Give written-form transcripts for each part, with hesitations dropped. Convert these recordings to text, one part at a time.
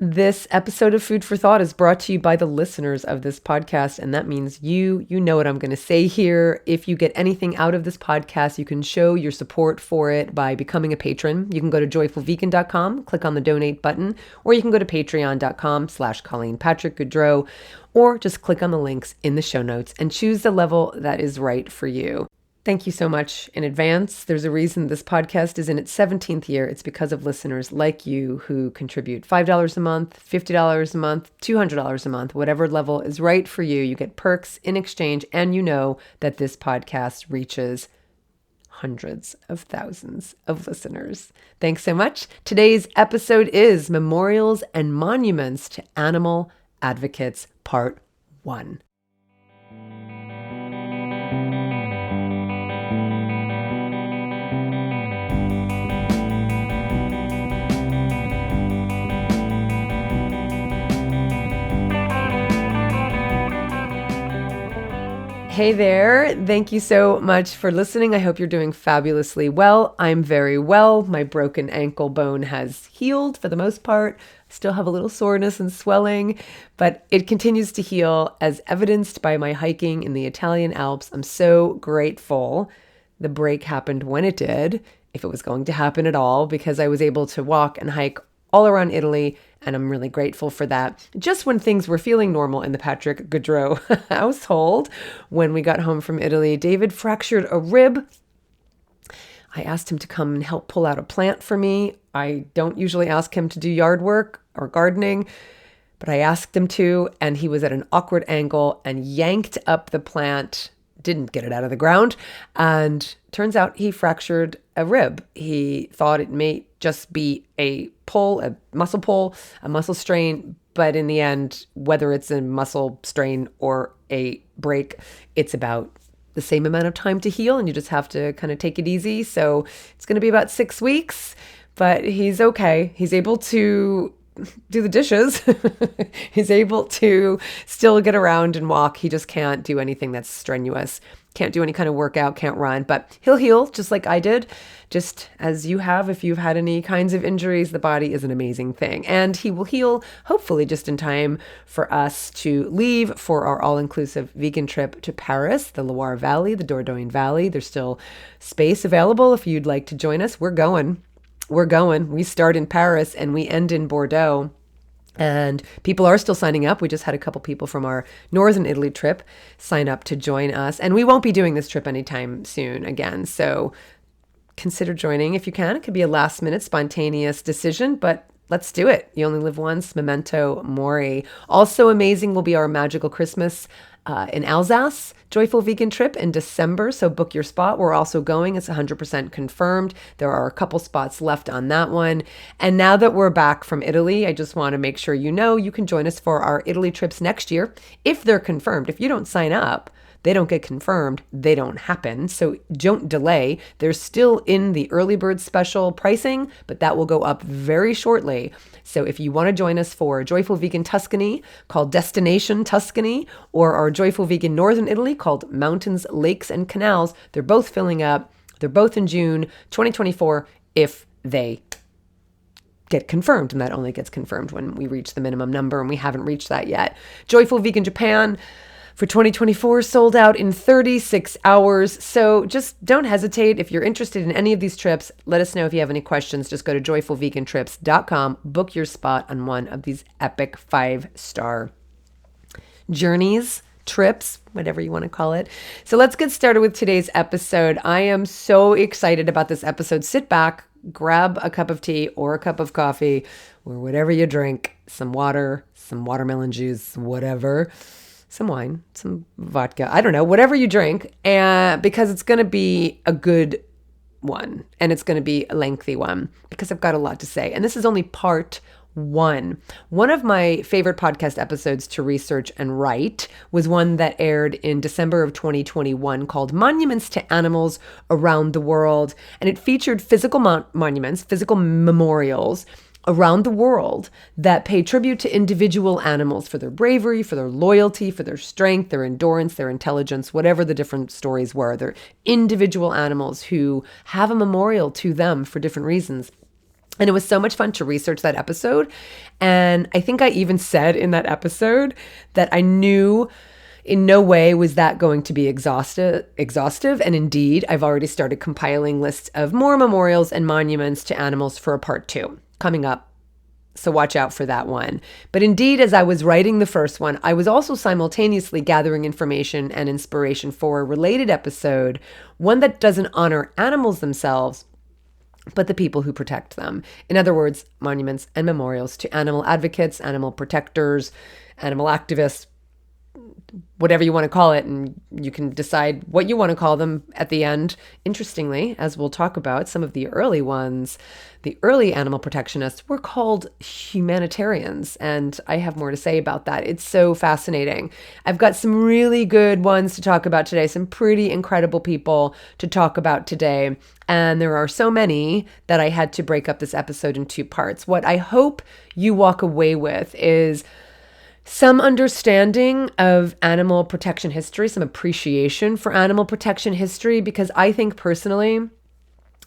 This episode of Food for Thought is brought to you by the listeners of this podcast, and that means you know what I'm going to say here. If you get anything out of this podcast, you can show your support for it by becoming a patron. You can go to joyfulvegan.com, click on the donate button, or you can go to patreon.com/Colleen Patrick-Goudreau, or just click on the links in the show notes and choose the level that is right for you. Thank you so much in advance. There's a reason this podcast is in its 17th year. It's because of listeners like you who contribute $5 a month, $50 a month, $200 a month, whatever level is right for you. You get perks in exchange, and you know that this podcast reaches hundreds of thousands of listeners. Thanks so much. Today's episode is Memorials and Monuments to Animal Advocates, Part 1. Hey there. Thank you so much for listening. I hope you're doing fabulously well. I'm very well. My broken ankle bone has healed for the most part. I still have a little soreness and swelling, but it continues to heal as evidenced by my hiking in the Italian Alps. I'm so grateful the break happened when it did, if it was going to happen at all, because I was able to walk and hike all around Italy, and I'm really grateful for that. Just when things were feeling normal in the Patrick-Goudreau household, when we got home from Italy, David fractured a rib. I asked him to come and help pull out a plant for me. I don't usually ask him to do yard work or gardening, but I asked him to, and he was at an awkward angle and yanked up the plant, didn't get it out of the ground, and turns out he fractured a rib. He thought it may just be a pull, a muscle strain, but in the end, whether it's a muscle strain or a break, it's about the same amount of time to heal, and you just have to kind of take it easy. So it's going to be about 6 weeks, but he's okay. He's able to do the dishes. He's able to still get around and walk. He just can't do anything that's strenuous. Can't do any kind of workout, can't run, but he'll heal just like I did, just as you have. If you've had any kinds of injuries, the body is an amazing thing, and he will heal hopefully just in time for us to leave for our all-inclusive vegan trip to Paris, the Loire Valley, the Dordogne Valley. There's still space available if you'd like to join us. We're going. We start in Paris and we end in Bordeaux. And people are still signing up. We just had a couple people from our Northern Italy trip sign up to join us. And we won't be doing this trip anytime soon again. So consider joining if you can. It could be a last minute spontaneous decision, but let's do it. You only live once. Memento mori. Also amazing will be our magical Christmas in Alsace Joyful Vegan trip in December. So book your spot. We're also going. It's 100% confirmed. There are a couple spots left on that one. And now that we're back from Italy, I just want to make sure you know you can join us for our Italy trips next year if they're confirmed. If you don't sign up, they don't get confirmed, they don't happen. So don't delay. They're still in the early bird special pricing, but that will go up very shortly. So if you want to join us for Joyful Vegan Tuscany called Destination Tuscany, or our Joyful Vegan Northern Italy called Mountains, Lakes, and Canals, they're both filling up. They're both in June 2024 if they get confirmed, and that only gets confirmed when we reach the minimum number, and we haven't reached that yet. Joyful Vegan Japan for 2024 sold out in 36 hours. So just don't hesitate. If you're interested in any of these trips, let us know if you have any questions. Just go to joyfulvegantrips.com, book your spot on one of these epic 5-star journeys, trips, whatever you want to call it. So let's get started with today's episode. I am so excited about this episode. Sit back, grab a cup of tea or a cup of coffee or whatever you drink, some water, some watermelon juice, whatever, some wine, some vodka, I don't know, whatever you drink, because it's going to be a good one and it's going to be a lengthy one because I've got a lot to say. And this is only part 1. One of my favorite podcast episodes to research and write was one that aired in December of 2021 called Monuments to Animals Around the World. And it featured physical monuments, physical memorials around the world that pay tribute to individual animals for their bravery, for their loyalty, for their strength, their endurance, their intelligence, whatever the different stories were. They're individual animals who have a memorial to them for different reasons. And it was so much fun to research that episode. And I think I even said in that episode that I knew in no way was that going to be exhaustive. And indeed, I've already started compiling lists of more memorials and monuments to animals for a part 2 coming up. So watch out for that one. But indeed, as I was writing the first one, I was also simultaneously gathering information and inspiration for a related episode, one that doesn't honor animals themselves, but the people who protect them. In other words, monuments and memorials to animal advocates, animal protectors, animal activists, whatever you want to call it, and you can decide what you want to call them at the end. Interestingly, as we'll talk about, some of the early ones, the early animal protectionists were called humanitarians, and I have more to say about that. It's so fascinating. I've got some really good ones to talk about today, some pretty incredible people to talk about today, and there are so many that I had to break up this episode in 2 parts. What I hope you walk away with is some understanding of animal protection history, some appreciation for animal protection history, because I think personally,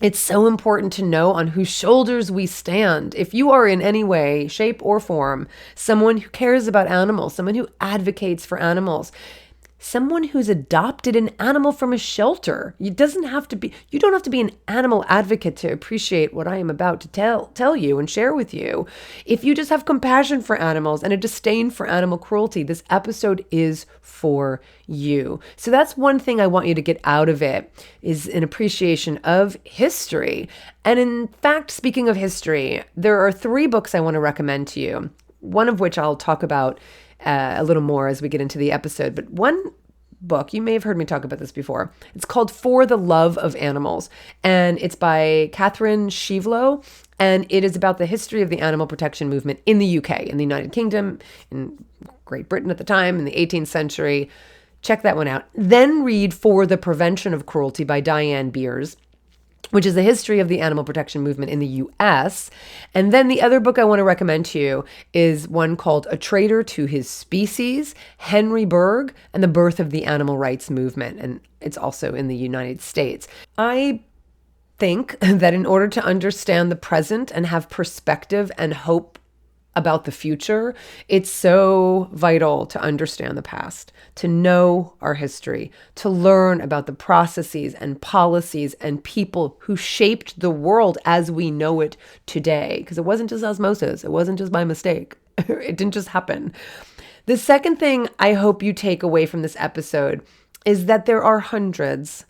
it's so important to know on whose shoulders we stand. If you are in any way, shape, or form someone who cares about animals, someone who advocates for animals, someone who's adopted an animal from a shelter. You don't have to be an animal advocate to appreciate what I am about to tell you and share with you. If you just have compassion for animals and a disdain for animal cruelty, this episode is for you. So that's one thing I want you to get out of it, is an appreciation of history. And in fact, speaking of history, there are 3 books I want to recommend to you, one of which I'll talk about a little more as we get into the episode. But one book, you may have heard me talk about this before. It's called For the Love of Animals, and it's by Catherine Shevlow, and it is about the history of the animal protection movement in the UK, in the United Kingdom, in Great Britain at the time, in the 18th century. Check that one out. Then read For the Prevention of Cruelty by Diane Beers, which is the history of the animal protection movement in the US. And then the other book I want to recommend to you is one called A Traitor to His Species, Henry Berg, and the Birth of the Animal Rights Movement. And it's also in the United States. I think that in order to understand the present and have perspective and hope about the future, it's so vital to understand the past, to know our history, to learn about the processes and policies and people who shaped the world as we know it today. Because it wasn't just osmosis. It wasn't just by mistake. It didn't just happen. The second thing I hope you take away from this episode is that there are hundreds,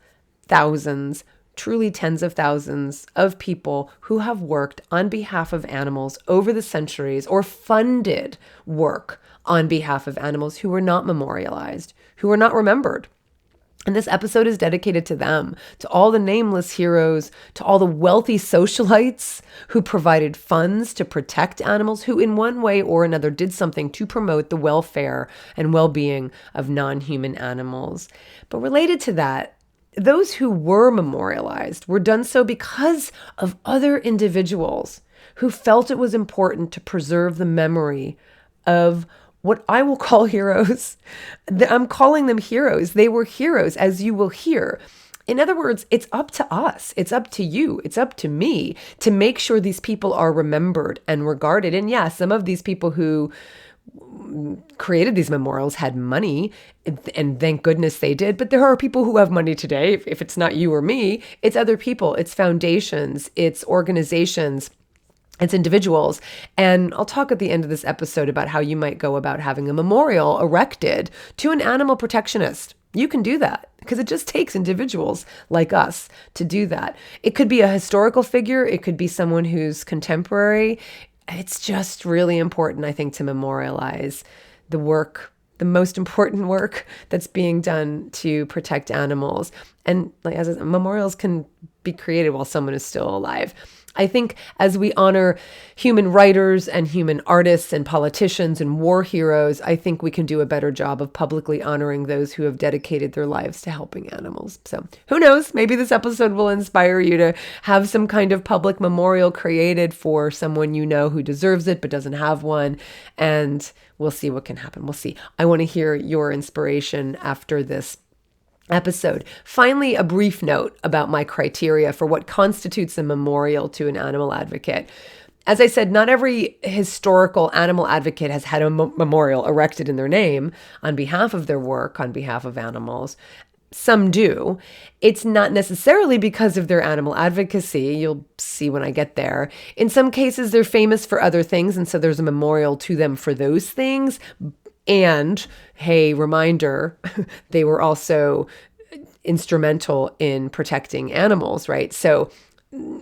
thousands, truly tens of thousands of people who have worked on behalf of animals over the centuries, or funded work on behalf of animals who were not memorialized, who were not remembered. And this episode is dedicated to them, to all the nameless heroes, to all the wealthy socialites who provided funds to protect animals, who in one way or another did something to promote the welfare and well-being of non-human animals. But related to that, those who were memorialized were done so because of other individuals who felt it was important to preserve the memory of what I will call heroes. I'm calling them heroes. They were heroes, as you will hear. In other words, it's up to us. It's up to you. It's up to me to make sure these people are remembered and regarded. And yeah, some of these people who created these memorials had money, and thank goodness they did. But there are people who have money today. If it's not you or me, it's other people, it's foundations, it's organizations, it's individuals. And I'll talk at the end of this episode about how you might go about having a memorial erected to an animal protectionist. You can do that because it just takes individuals like us to do that. It could be a historical figure. It could be someone who's contemporary. It's just really important, I think, to memorialize the work, the most important work that's being done to protect animals. And like as memorials can be created while someone is still alive. I think as we honor human writers and human artists and politicians and war heroes, I think we can do a better job of publicly honoring those who have dedicated their lives to helping animals. So who knows, maybe this episode will inspire you to have some kind of public memorial created for someone you know who deserves it but doesn't have one. And we'll see what can happen. We'll see. I want to hear your inspiration after this episode. Finally, a brief note about my criteria for what constitutes a memorial to an animal advocate. As I said, not every historical animal advocate has had a memorial erected in their name on behalf of their work, on behalf of animals. Some do. It's not necessarily because of their animal advocacy. You'll see when I get there. In some cases, they're famous for other things, and so there's a memorial to them for those things. And, hey, reminder, they were also instrumental in protecting animals, right? So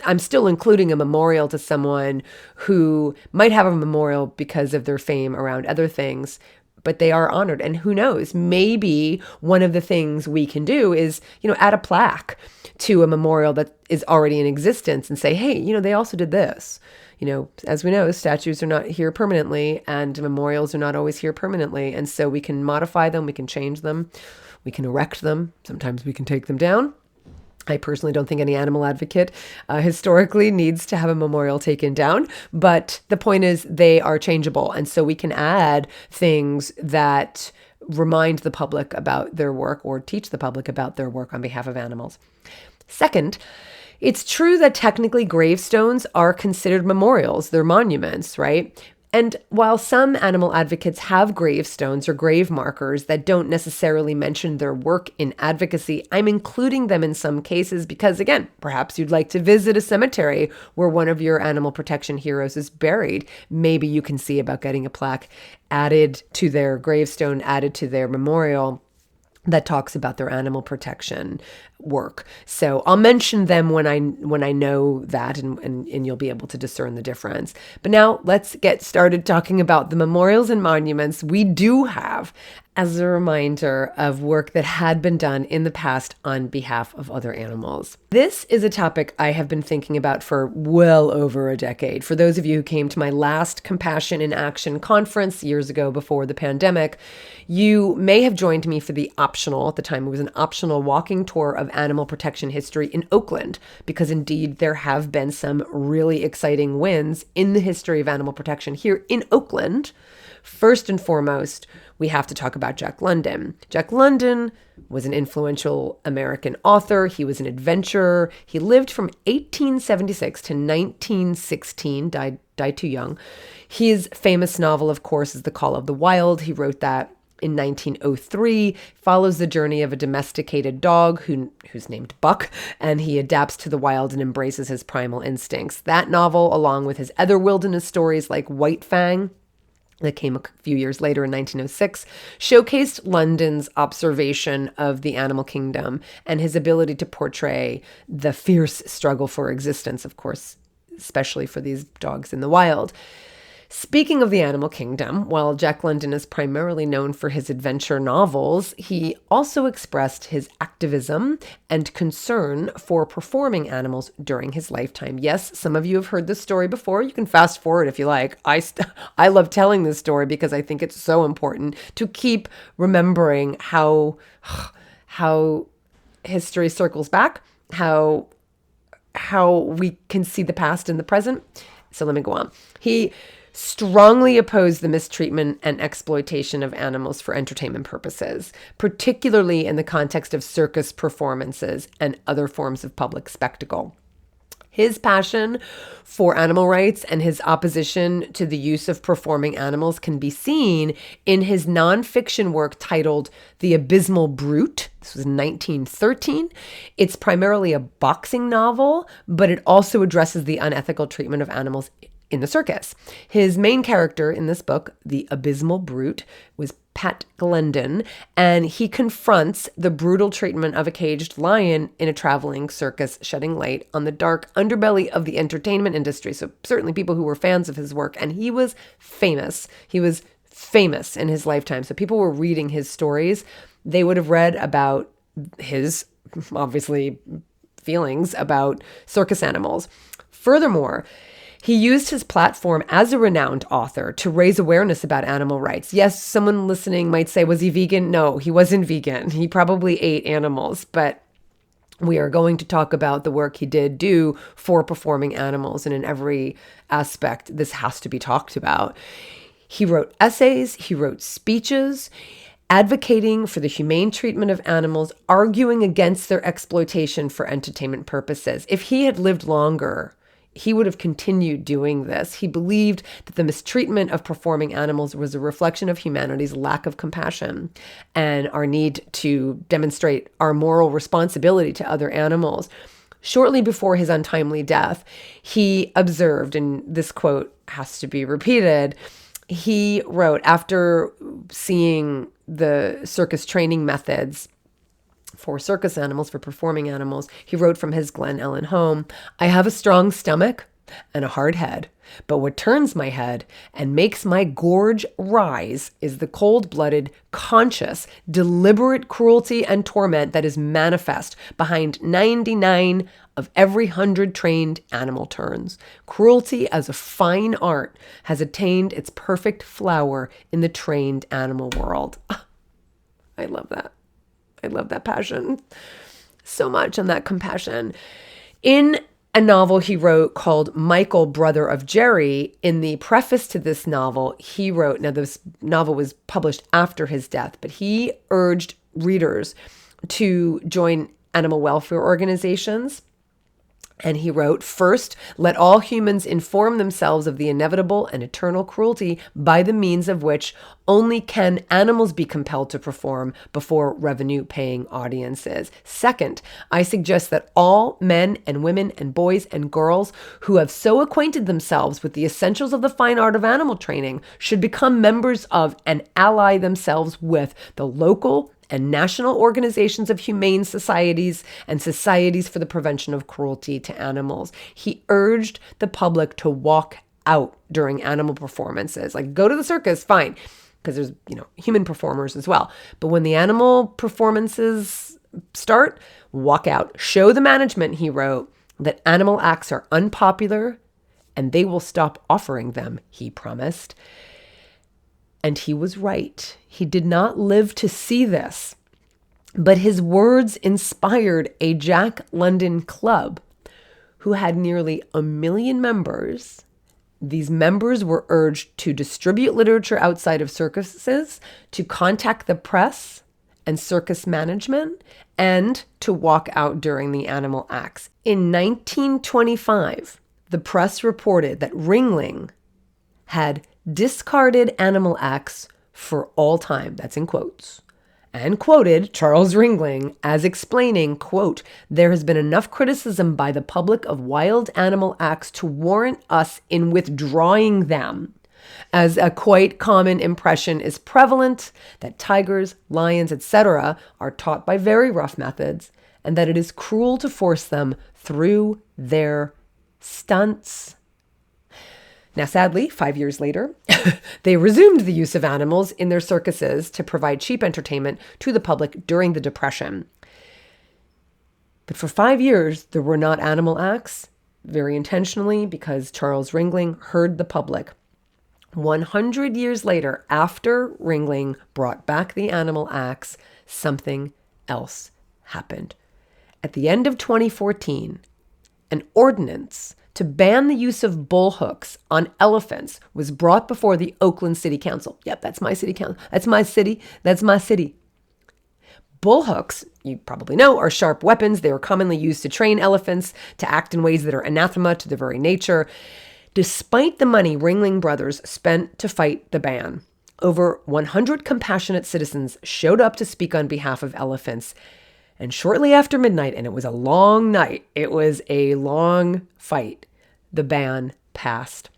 I'm still including a memorial to someone who might have a memorial because of their fame around other things, but they are honored. And who knows, maybe one of the things we can do is, add a plaque to a memorial that is already in existence and say, hey, they also did this. As we know, statues are not here permanently and memorials are not always here permanently. And so we can modify them, we can change them, we can erect them. Sometimes we can take them down. I personally don't think any animal advocate historically needs to have a memorial taken down, but the point is they are changeable. And so we can add things that remind the public about their work or teach the public about their work on behalf of animals. Second, it's true that technically gravestones are considered memorials. They're monuments, right? And while some animal advocates have gravestones or grave markers that don't necessarily mention their work in advocacy, I'm including them in some cases because, again, perhaps you'd like to visit a cemetery where one of your animal protection heroes is buried. Maybe you can see about getting a plaque added to their gravestone, added to their memorial that talks about their animal protection work. So I'll mention them when I know that, and you'll be able to discern the difference. But now let's get started talking about the memorials and monuments we do have as a reminder of work that had been done in the past on behalf of other animals. This is a topic I have been thinking about for well over a decade. For those of you who came to my last Compassion in Action conference years ago before the pandemic, you may have joined me for the optional, at the time it was an optional walking tour of animal protection history in Oakland, because indeed there have been some really exciting wins in the history of animal protection here in Oakland. First and foremost, we have to talk about Jack London. Jack London was an influential American author. He was an adventurer. He lived from 1876 to 1916, died too young. His famous novel, of course, is The Call of the Wild. He wrote that in 1903, follows the journey of a domesticated dog who's named Buck, and he adapts to the wild and embraces his primal instincts. That novel, along with his other wilderness stories like White Fang, that came a few years later in 1906, showcased London's observation of the animal kingdom and his ability to portray the fierce struggle for existence, of course, especially for these dogs in the wild. Speaking of the animal kingdom, while Jack London is primarily known for his adventure novels, he also expressed his activism and concern for performing animals during his lifetime. Yes, some of you have heard this story before. You can fast forward if you like. I love telling this story because I think it's so important to keep remembering how history circles back, how we can see the past in the present. So let me go on. He strongly opposed the mistreatment and exploitation of animals for entertainment purposes, particularly in the context of circus performances and other forms of public spectacle. His passion for animal rights and his opposition to the use of performing animals can be seen in his nonfiction work titled The Abysmal Brute. This was 1913. It's primarily a boxing novel, but it also addresses the unethical treatment of animals in the circus. His main character in this book, The Abysmal Brute, was Patrick-Goudreau, and he confronts the brutal treatment of a caged lion in a traveling circus, shedding light on the dark underbelly of the entertainment industry. So certainly people who were fans of his work, and he was famous. He was famous in his lifetime. So people were reading his stories. They would have read about his, obviously, feelings about circus animals. Furthermore, he used his platform as a renowned author to raise awareness about animal rights. Yes, someone listening might say, was he vegan? No, he wasn't vegan. He probably ate animals, but we are going to talk about the work he did do for performing animals. And in every aspect, this has to be talked about. He wrote essays, he wrote speeches, advocating for the humane treatment of animals, arguing against their exploitation for entertainment purposes. If he had lived longer, he would have continued doing this. He believed that the mistreatment of performing animals was a reflection of humanity's lack of compassion and our need to demonstrate our moral responsibility to other animals. Shortly before his untimely death, he observed, and this quote has to be repeated, he wrote, after seeing the circus training methods for circus animals, for performing animals, he wrote from his Glen Ellen home, "I have a strong stomach and a hard head, but what turns my head and makes my gorge rise is the cold-blooded, conscious, deliberate cruelty and torment that is manifest behind 99 of every 100 trained animal turns. Cruelty as a fine art has attained its perfect flower in the trained animal world." I love that. I love that passion so much, and that compassion. In a novel he wrote called Michael, Brother of Jerry, in the preface to this novel, he wrote, now this novel was published after his death, but he urged readers to join animal welfare organizations. And he wrote, "First, let all humans inform themselves of the inevitable and eternal cruelty by the means of which only can animals be compelled to perform before revenue-paying audiences. Second, I suggest that all men and women and boys and girls who have so acquainted themselves with the essentials of the fine art of animal training should become members of and ally themselves with the local and national organizations of humane societies and societies for the prevention of cruelty to animals." He urged the public to walk out during animal performances. Like, go to the circus, fine, because there's, human performers as well. But when the animal performances start, walk out. Show the management, he wrote, that animal acts are unpopular and they will stop offering them, he promised. And he was right. He did not live to see this, but his words inspired a Jack London club who had nearly 1 million members. These members were urged to distribute literature outside of circuses, to contact the press and circus management, and to walk out during the animal acts. In 1925, the press reported that Ringling had discarded animal acts for all time, that's in quotes, and quoted Charles Ringling as explaining, quote, "There has been enough criticism by the public of wild animal acts to warrant us in withdrawing them, as a quite common impression is prevalent that tigers, lions, etc. are taught by very rough methods, and that it is cruel to force them through their stunts." Now, sadly, 5 years later, they resumed the use of animals in their circuses to provide cheap entertainment to the public during the Depression. But for 5 years, there were not animal acts, very intentionally, because Charles Ringling heard the public. 100 years later, after Ringling brought back the animal acts, something else happened. At the end of 2014, an ordinance to ban the use of bull hooks on elephants was brought before the Oakland City Council. Yep, that's my city council. That's my city. That's my city. Bull hooks, you probably know, are sharp weapons. They are commonly used to train elephants to act in ways that are anathema to their very nature. Despite the money Ringling Brothers spent to fight the ban, over 100 compassionate citizens showed up to speak on behalf of elephants. And shortly after midnight, and it was a long night, it was a long fight, the ban passed.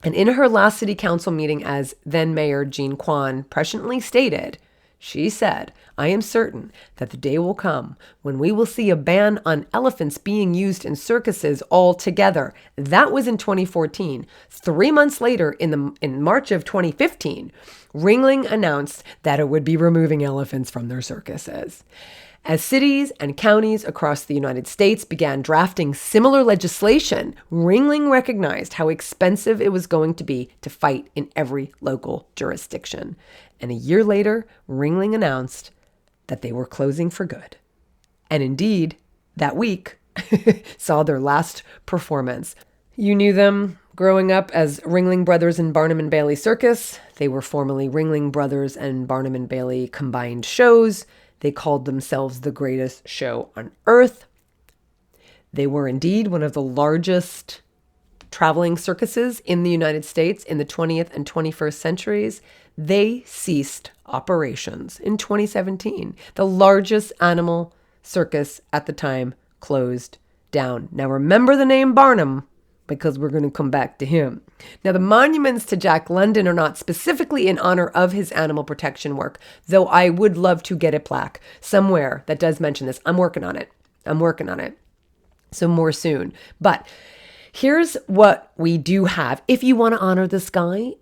And in her last city council meeting, as then Mayor Jean Quan presciently stated, she said, "I am certain that the day will come when we will see a ban on elephants being used in circuses altogether." That was in 2014. 3 months later, in March of 2015, Ringling announced that it would be removing elephants from their circuses. As cities and counties across the United States began drafting similar legislation, Ringling recognized how expensive it was going to be to fight in every local jurisdiction. And a year later, Ringling announced that they were closing for good. And indeed, that week saw their last performance. You knew them growing up as Ringling Brothers and Barnum and Bailey Circus. They were formerly Ringling Brothers and Barnum and Bailey combined shows. They called themselves the greatest show on earth. They were indeed one of the largest traveling circuses in the United States in the 20th and 21st centuries. They ceased operations in 2017. The largest animal circus at the time closed down. Now remember the name Barnum, because we're going to come back to him. Now, the monuments to Jack London are not specifically in honor of his animal protection work, though I would love to get a plaque somewhere that does mention this. I'm working on it. So more soon. But here's what we do have. If you want to honor this guy,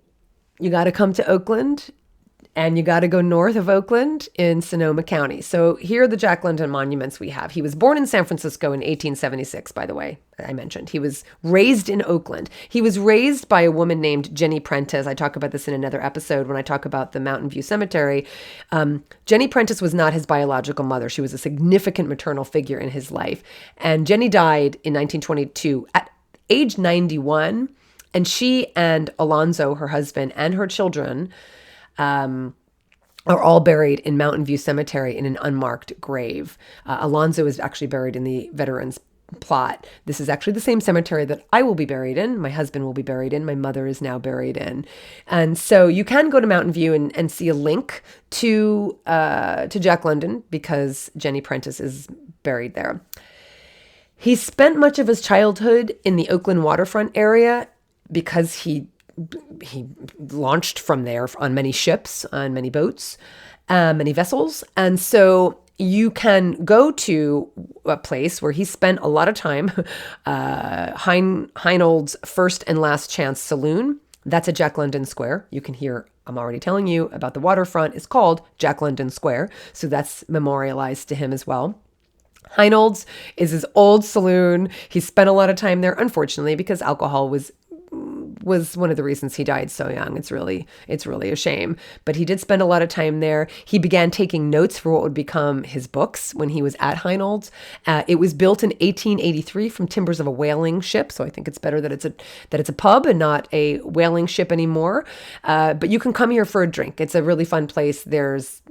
you got to come to Oakland. And you got to go north of Oakland in Sonoma County. So here are the Jack London monuments we have. He was born in San Francisco in 1876, by the way, I mentioned. He was raised in Oakland. He was raised by a woman named Jenny Prentice. I talk about this in another episode when I talk about the Mountain View Cemetery. Jenny Prentice was not his biological mother. She was a significant maternal figure in his life. And Jenny died in 1922 at age 91. And she and Alonzo, her husband, and her children are all buried in Mountain View Cemetery in an unmarked grave. Alonzo is actually buried in the Veterans Plot. This is actually the same cemetery that I will be buried in, my husband will be buried in, my mother is now buried in. And so you can go to Mountain View and see a link to Jack London because Jenny Prentice is buried there. He spent much of his childhood in the Oakland waterfront area because he launched from there on many ships, on many boats, many vessels. And so you can go to a place where he spent a lot of time, Heinold's First and Last Chance Saloon. That's at Jack London Square. You can hear, I'm already telling you about the waterfront. It's called Jack London Square. So that's memorialized to him as well. Heinold's is his old saloon. He spent a lot of time there, unfortunately, because alcohol was one of the reasons he died so young. It's really a shame. But he did spend a lot of time there. He began taking notes for what would become his books when he was at Heinold's. It was built in 1883 from timbers of a whaling ship. So I think it's better that it's a pub and not a whaling ship anymore. But you can come here for a drink. It's a really fun place. There's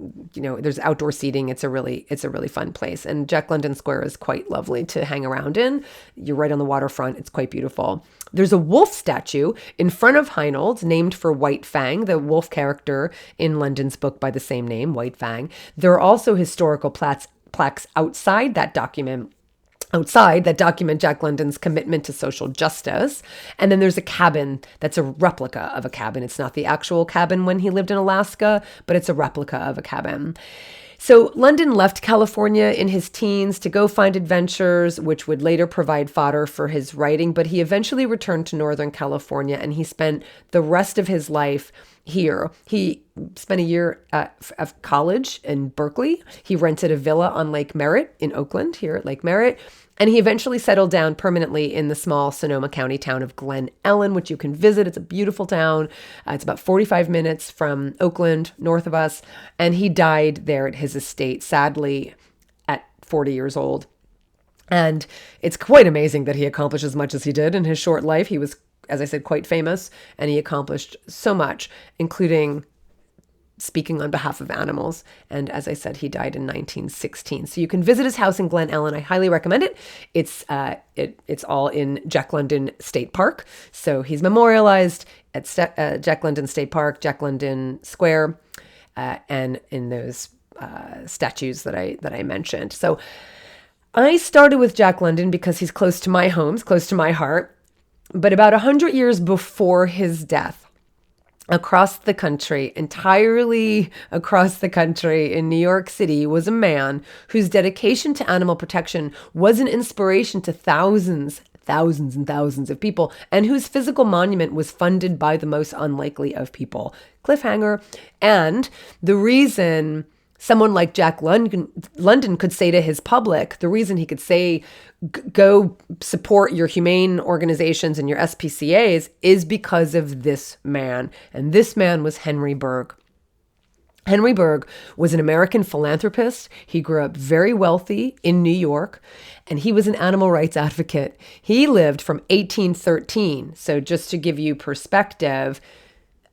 outdoor seating. It's a really fun place. And Jack London Square is quite lovely to hang around in. You're right on the waterfront. It's quite beautiful. There's a wolf statue in front of Heinold's named for White Fang, the wolf character in London's book by the same name, White Fang. There are also historical plaques outside that document Jack London's commitment to social justice. And then there's a cabin that's a replica of a cabin. It's not the actual cabin when he lived in Alaska, but it's a replica of a cabin. So London left California in his teens to go find adventures, which would later provide fodder for his writing. But he eventually returned to Northern California and he spent the rest of his life here. He spent a year of college in Berkeley. He rented a villa on Lake Merritt in Oakland, here at Lake Merritt. And he eventually settled down permanently in the small Sonoma County town of Glen Ellen, which you can visit. It's a beautiful town. It's about 45 minutes from Oakland, north of us. And he died there at his estate, sadly, at 40 years old. And it's quite amazing that he accomplished as much as he did in his short life. He was, as I said, quite famous, and he accomplished so much, including speaking on behalf of animals. And as I said, he died in 1916. So you can visit his house in Glen Ellen. I highly recommend it. It's all in Jack London State Park. So he's memorialized at Jack London State Park, Jack London Square, and in those statues that I mentioned. So I started with Jack London because he's close to my home, close to my heart. But about 100 years before his death, across the country, entirely across the country in New York City, was a man whose dedication to animal protection was an inspiration to thousands and thousands of people, and whose physical monument was funded by the most unlikely of people. Cliffhanger. And the reason someone like Jack London could say to his public, the reason he could say, go support your humane organizations and your SPCAs, is because of this man. And this man was Henry Bergh. Henry Bergh was an American philanthropist. He grew up very wealthy in New York, and he was an animal rights advocate. He lived from 1813. So just to give you perspective,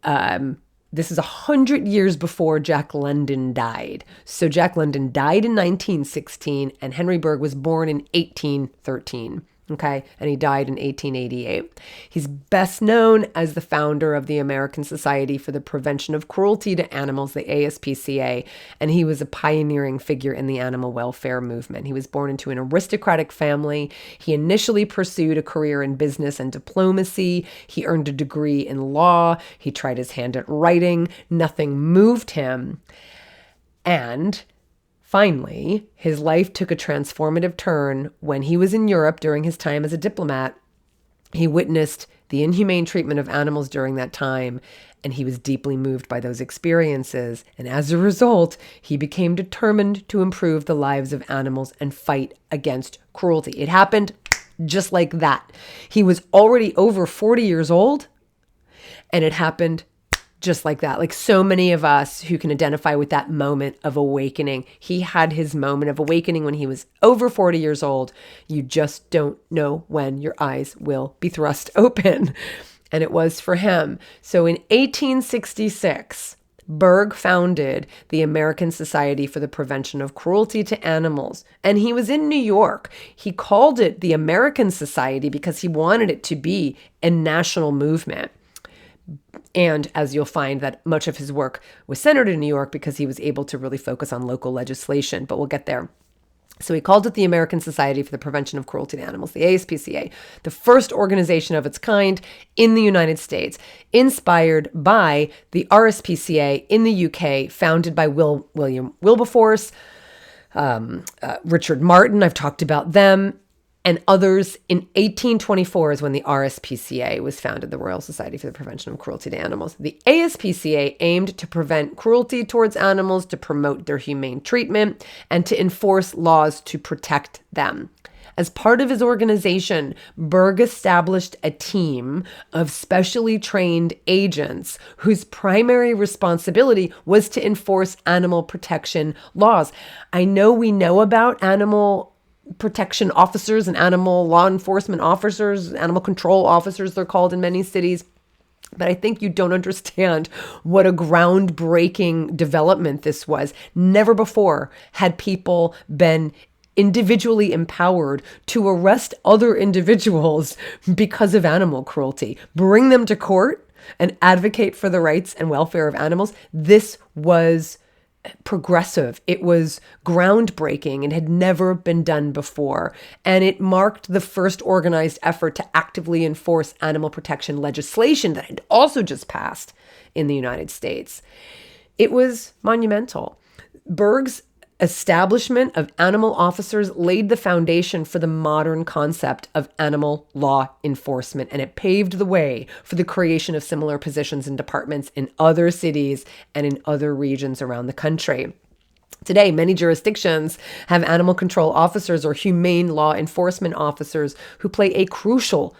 this is 100 years before Jack London died. So Jack London died in 1916, and Henry Bergh was born in 1813. Okay, and he died in 1888. He's best known as the founder of the American Society for the Prevention of Cruelty to Animals, the ASPCA, and he was a pioneering figure in the animal welfare movement. He was born into an aristocratic family. He initially pursued a career in business and diplomacy. He earned a degree in law. He tried his hand at writing. Nothing moved him. And finally, his life took a transformative turn when he was in Europe during his time as a diplomat. He witnessed the inhumane treatment of animals during that time, and he was deeply moved by those experiences. And as a result, he became determined to improve the lives of animals and fight against cruelty. It happened just like that. He was already over 40 years old, and it happened just like that. Like so many of us who can identify with that moment of awakening. He had his moment of awakening when he was over 40 years old. You just don't know when your eyes will be thrust open. And it was for him. So in 1866, Bergh founded the American Society for the Prevention of Cruelty to Animals. And he was in New York. He called it the American Society because he wanted it to be a national movement. And as you'll find, that much of his work was centered in New York because he was able to really focus on local legislation, but we'll get there. So he called it the American Society for the Prevention of Cruelty to Animals, the ASPCA, the first organization of its kind in the United States, inspired by the RSPCA in the UK, founded by William Wilberforce, Richard Martin, I've talked about them, and others. In 1824 is when the RSPCA was founded, the Royal Society for the Prevention of Cruelty to Animals. The ASPCA aimed to prevent cruelty towards animals, to promote their humane treatment, and to enforce laws to protect them. As part of his organization, Bergh established a team of specially trained agents whose primary responsibility was to enforce animal protection laws. I know we know about animal protection officers and animal law enforcement officers, animal control officers, they're called in many cities. But I think you don't understand what a groundbreaking development this was. Never before had people been individually empowered to arrest other individuals because of animal cruelty, bring them to court, and advocate for the rights and welfare of animals. This was progressive. It was groundbreaking and had never been done before. And it marked the first organized effort to actively enforce animal protection legislation that had also just passed in the United States. It was monumental. Bergh's establishment of animal officers laid the foundation for the modern concept of animal law enforcement, and it paved the way for the creation of similar positions and departments in other cities and in other regions around the country. Today, many jurisdictions have animal control officers or humane law enforcement officers who play a crucial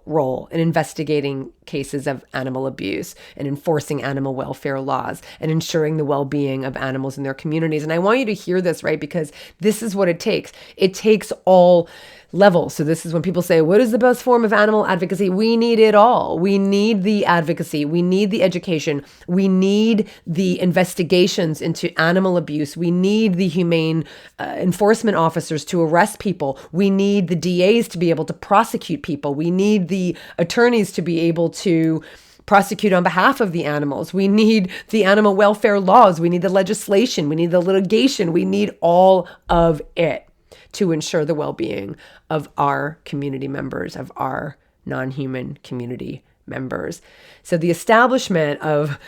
role in investigating cases of animal abuse and enforcing animal welfare laws and ensuring the well-being of animals in their communities. And I want you to hear this, right? Because this is what it takes. It takes all levels. So this is when people say, what is the best form of animal advocacy? We need it all. We need the advocacy. We need the education. We need the investigations into animal abuse. We need the humane enforcement officers to arrest people. We need the DAs to be able to prosecute people. We need the attorneys to be able to prosecute on behalf of the animals. We need the animal welfare laws. We need the legislation. We need the litigation. We need all of it to ensure the well-being of our community members, of our non-human community members. So the establishment of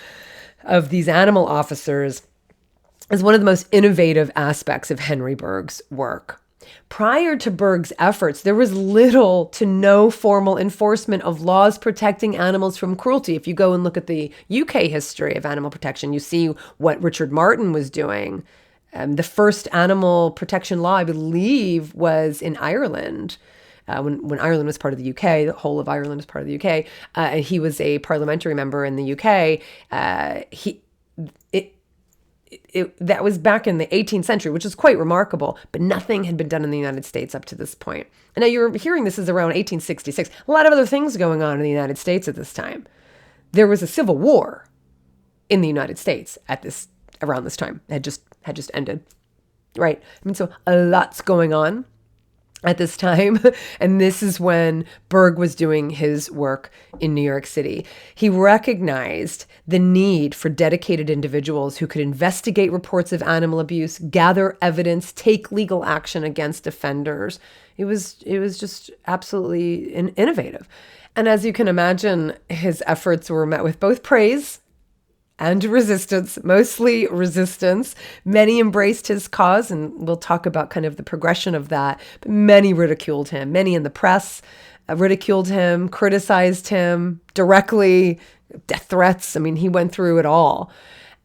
these animal officers is one of the most innovative aspects of Henry Bergh's work. Prior to Bergh's efforts, there was little to no formal enforcement of laws protecting animals from cruelty. If you go and look at the UK history of animal protection, you see what Richard Martin was doing. The first animal protection law, I believe, was in Ireland. When Ireland was part of the UK, the whole of Ireland was part of the UK. He was a parliamentary member in the UK. that was back in the 18th century, which is quite remarkable, but nothing had been done in the United States up to this point. And now you're hearing this is around 1866. A lot of other things going on in the United States at this time. There was a civil war in the United States around this time. It had just ended, right? I mean, so a lot's going on at this time. And this is when Berg was doing his work in New York City. He recognized the need for dedicated individuals who could investigate reports of animal abuse, gather evidence, take legal action against offenders. It was just absolutely innovative. And as you can imagine, his efforts were met with both praise and resistance, mostly resistance. Many embraced his cause, and we'll talk about kind of the progression of that. But many ridiculed him. Many in the press ridiculed him, criticized him directly, death threats. I mean, he went through it all.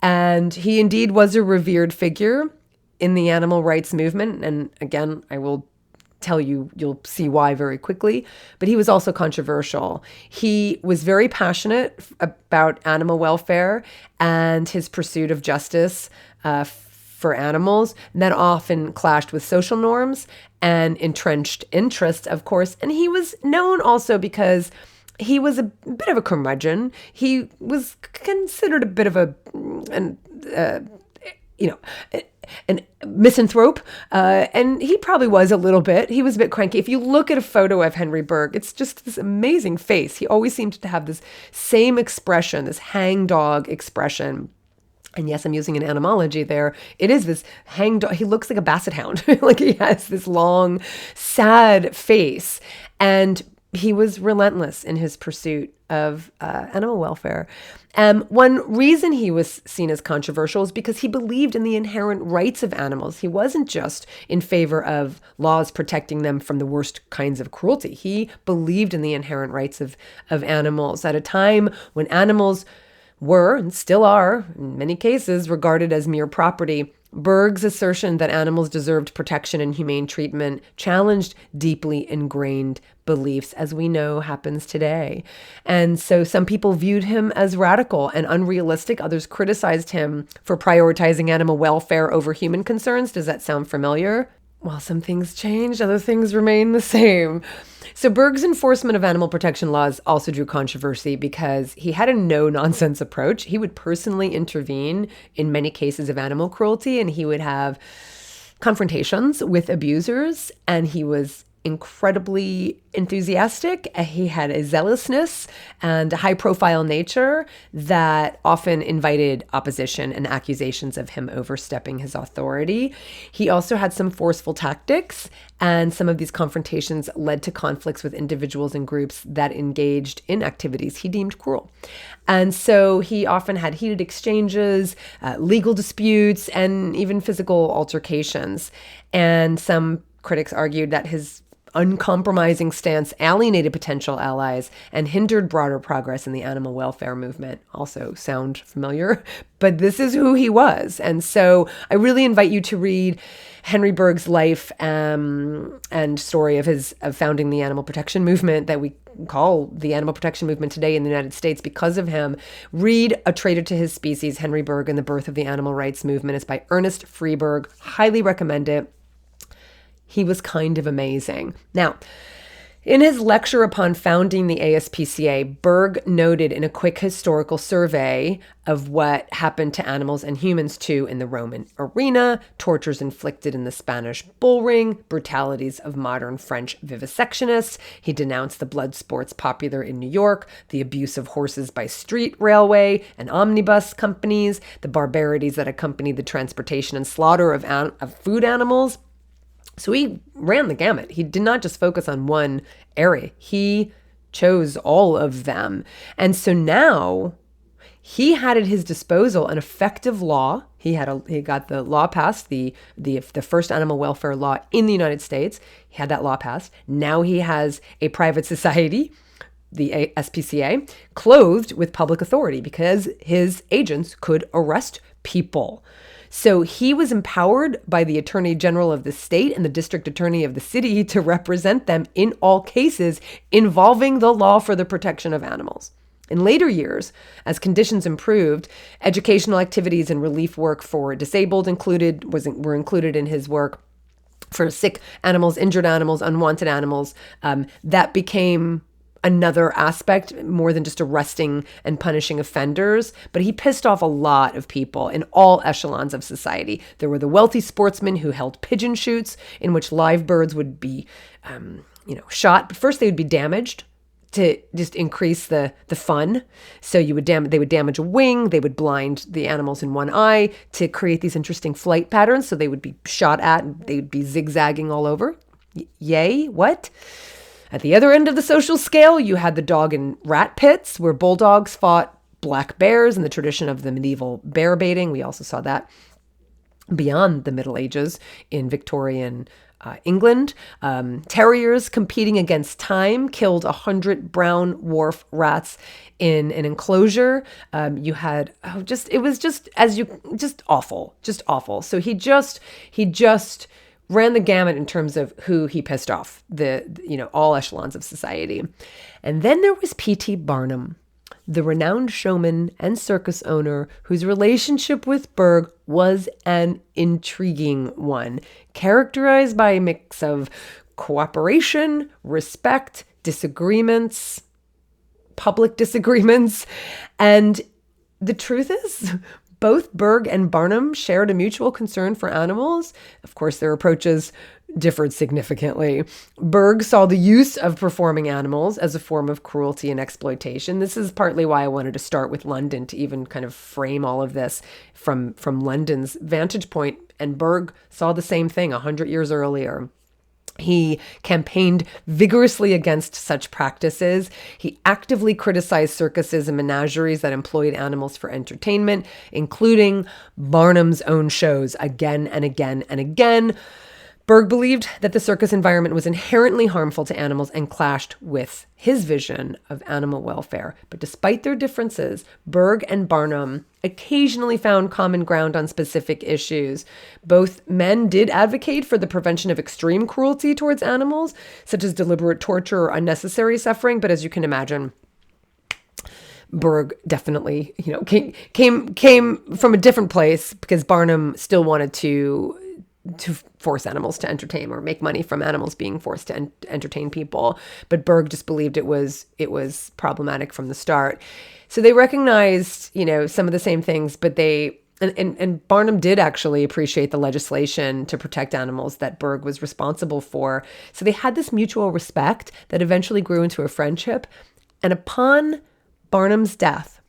And he indeed was a revered figure in the animal rights movement. And again, I will tell you, you'll see why very quickly, but he was also controversial. He was very passionate about animal welfare and his pursuit of justice for animals, and that often clashed with social norms and entrenched interests, of course. And he was known also because he was a bit of a curmudgeon. He was considered a bit of an misanthrope, and he probably was a little bit. He was a bit cranky. If you look at a photo of Henry Berg, it's just this amazing face. He always seemed to have this same expression, this hangdog expression. And yes, I'm using an etymology there. It is this hangdog. He looks like a basset hound. Like he has this long, sad face. And he was relentless in his pursuit of animal welfare. One reason he was seen as controversial is because he believed in the inherent rights of animals. He wasn't just in favor of laws protecting them from the worst kinds of cruelty. He believed in the inherent rights of animals at a time when animals were, and still are, in many cases, regarded as mere property. Berg's assertion that animals deserved protection and humane treatment challenged deeply ingrained beliefs, as we know happens today. And so some people viewed him as radical and unrealistic. Others criticized him for prioritizing animal welfare over human concerns. Does that sound familiar? Well, some things changed, other things remain the same. So Berg's enforcement of animal protection laws also drew controversy because he had a no-nonsense approach. He would personally intervene in many cases of animal cruelty, and he would have confrontations with abusers, and he was incredibly enthusiastic. He had a zealousness and a high-profile nature that often invited opposition and accusations of him overstepping his authority. He also had some forceful tactics, and some of these confrontations led to conflicts with individuals and groups that engaged in activities he deemed cruel. And so he often had heated exchanges, legal disputes, and even physical altercations. And some critics argued that his uncompromising stance alienated potential allies and hindered broader progress in the animal welfare movement. Also sound familiar, but this is who he was. And so I really invite you to read Henry Berg's life and story of founding the animal protection movement that we call the animal protection movement today in the United States because of him. Read A Traitor to His Species, Henry Berg and the Birth of the Animal Rights Movement. It's by Ernest Freeberg. Highly recommend it. He was kind of amazing. Now, in his lecture upon founding the ASPCA, Berg noted in a quick historical survey of what happened to animals and humans too in the Roman arena, tortures inflicted in the Spanish bull ring, brutalities of modern French vivisectionists. He denounced the blood sports popular in New York, the abuse of horses by street railway and omnibus companies, the barbarities that accompanied the transportation and slaughter of food animals. So he ran the gamut. He did not just focus on one area. He chose all of them. And so now he had at his disposal an effective law. He got the law passed, the first animal welfare law in the United States. He had that law passed. Now he has a private society, the SPCA, clothed with public authority because his agents could arrest people. So he was empowered by the Attorney General of the state and the District Attorney of the city to represent them in all cases involving the law for the protection of animals. In later years, as conditions improved, educational activities and relief work for disabled were included in his work for sick animals, injured animals, unwanted animals. That became another aspect more than just arresting and punishing offenders. But he pissed off a lot of people in all echelons of society. There were the wealthy sportsmen who held pigeon shoots in which live birds would be, shot. But first they would be damaged to just increase the fun. So they would damage a wing, they would blind the animals in one eye to create these interesting flight patterns. So they would be shot at and they would be zigzagging all over. Yay, what? At the other end of the social scale, you had the dog and rat pits where bulldogs fought black bears in the tradition of the medieval bear baiting. We also saw that beyond the Middle Ages in Victorian England. Terriers competing against time killed 100 brown wharf rats in an enclosure. You had it was just awful. So he just ran the gamut in terms of who he pissed off, all echelons of society. And then there was P.T. Barnum, the renowned showman and circus owner whose relationship with Berg was an intriguing one, characterized by a mix of cooperation, respect, disagreements, public disagreements. And the truth is, both Berg and Barnum shared a mutual concern for animals. Of course, their approaches differed significantly. Berg saw the use of performing animals as a form of cruelty and exploitation. This is partly why I wanted to start with London, to even kind of frame all of this from London's vantage point. And Berg saw the same thing 100 years earlier. He campaigned vigorously against such practices. He actively criticized circuses and menageries that employed animals for entertainment, including Barnum's own shows again and again and again. Berg believed that the circus environment was inherently harmful to animals and clashed with his vision of animal welfare. But despite their differences, Berg and Barnum occasionally found common ground on specific issues. Both men did advocate for the prevention of extreme cruelty towards animals, such as deliberate torture or unnecessary suffering. But as you can imagine, Berg definitely, came from a different place, because Barnum still wanted to force animals to entertain or make money from animals being forced to entertain people. But Berg just believed it was problematic from the start. So they recognized, some of the same things, but and Barnum did actually appreciate the legislation to protect animals that Berg was responsible for. So they had this mutual respect that eventually grew into a friendship. And upon Barnum's death,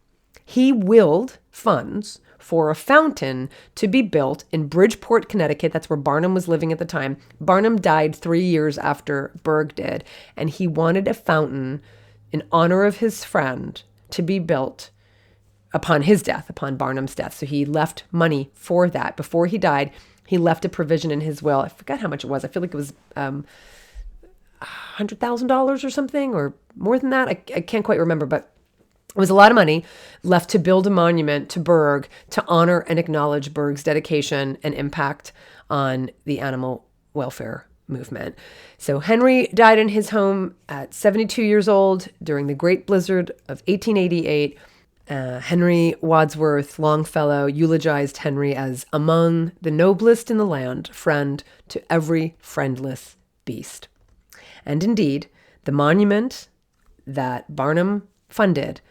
he willed funds for a fountain to be built in Bridgeport, Connecticut. That's where Barnum was living at the time. Barnum died 3 years after Berg did, and he wanted a fountain in honor of his friend to be built upon his death, upon Barnum's death. So he left money for that. Before he died, he left a provision in his will. I forgot how much it was. I feel like it was $100,000 or something, or more than that. I can't quite remember, but it was a lot of money left to build a monument to Berg to honor and acknowledge Berg's dedication and impact on the animal welfare movement. So Henry died in his home at 72 years old during the Great Blizzard of 1888. Henry Wadsworth Longfellow eulogized Henry as among the noblest in the land, friend to every friendless beast. And indeed, the monument that Barnum funded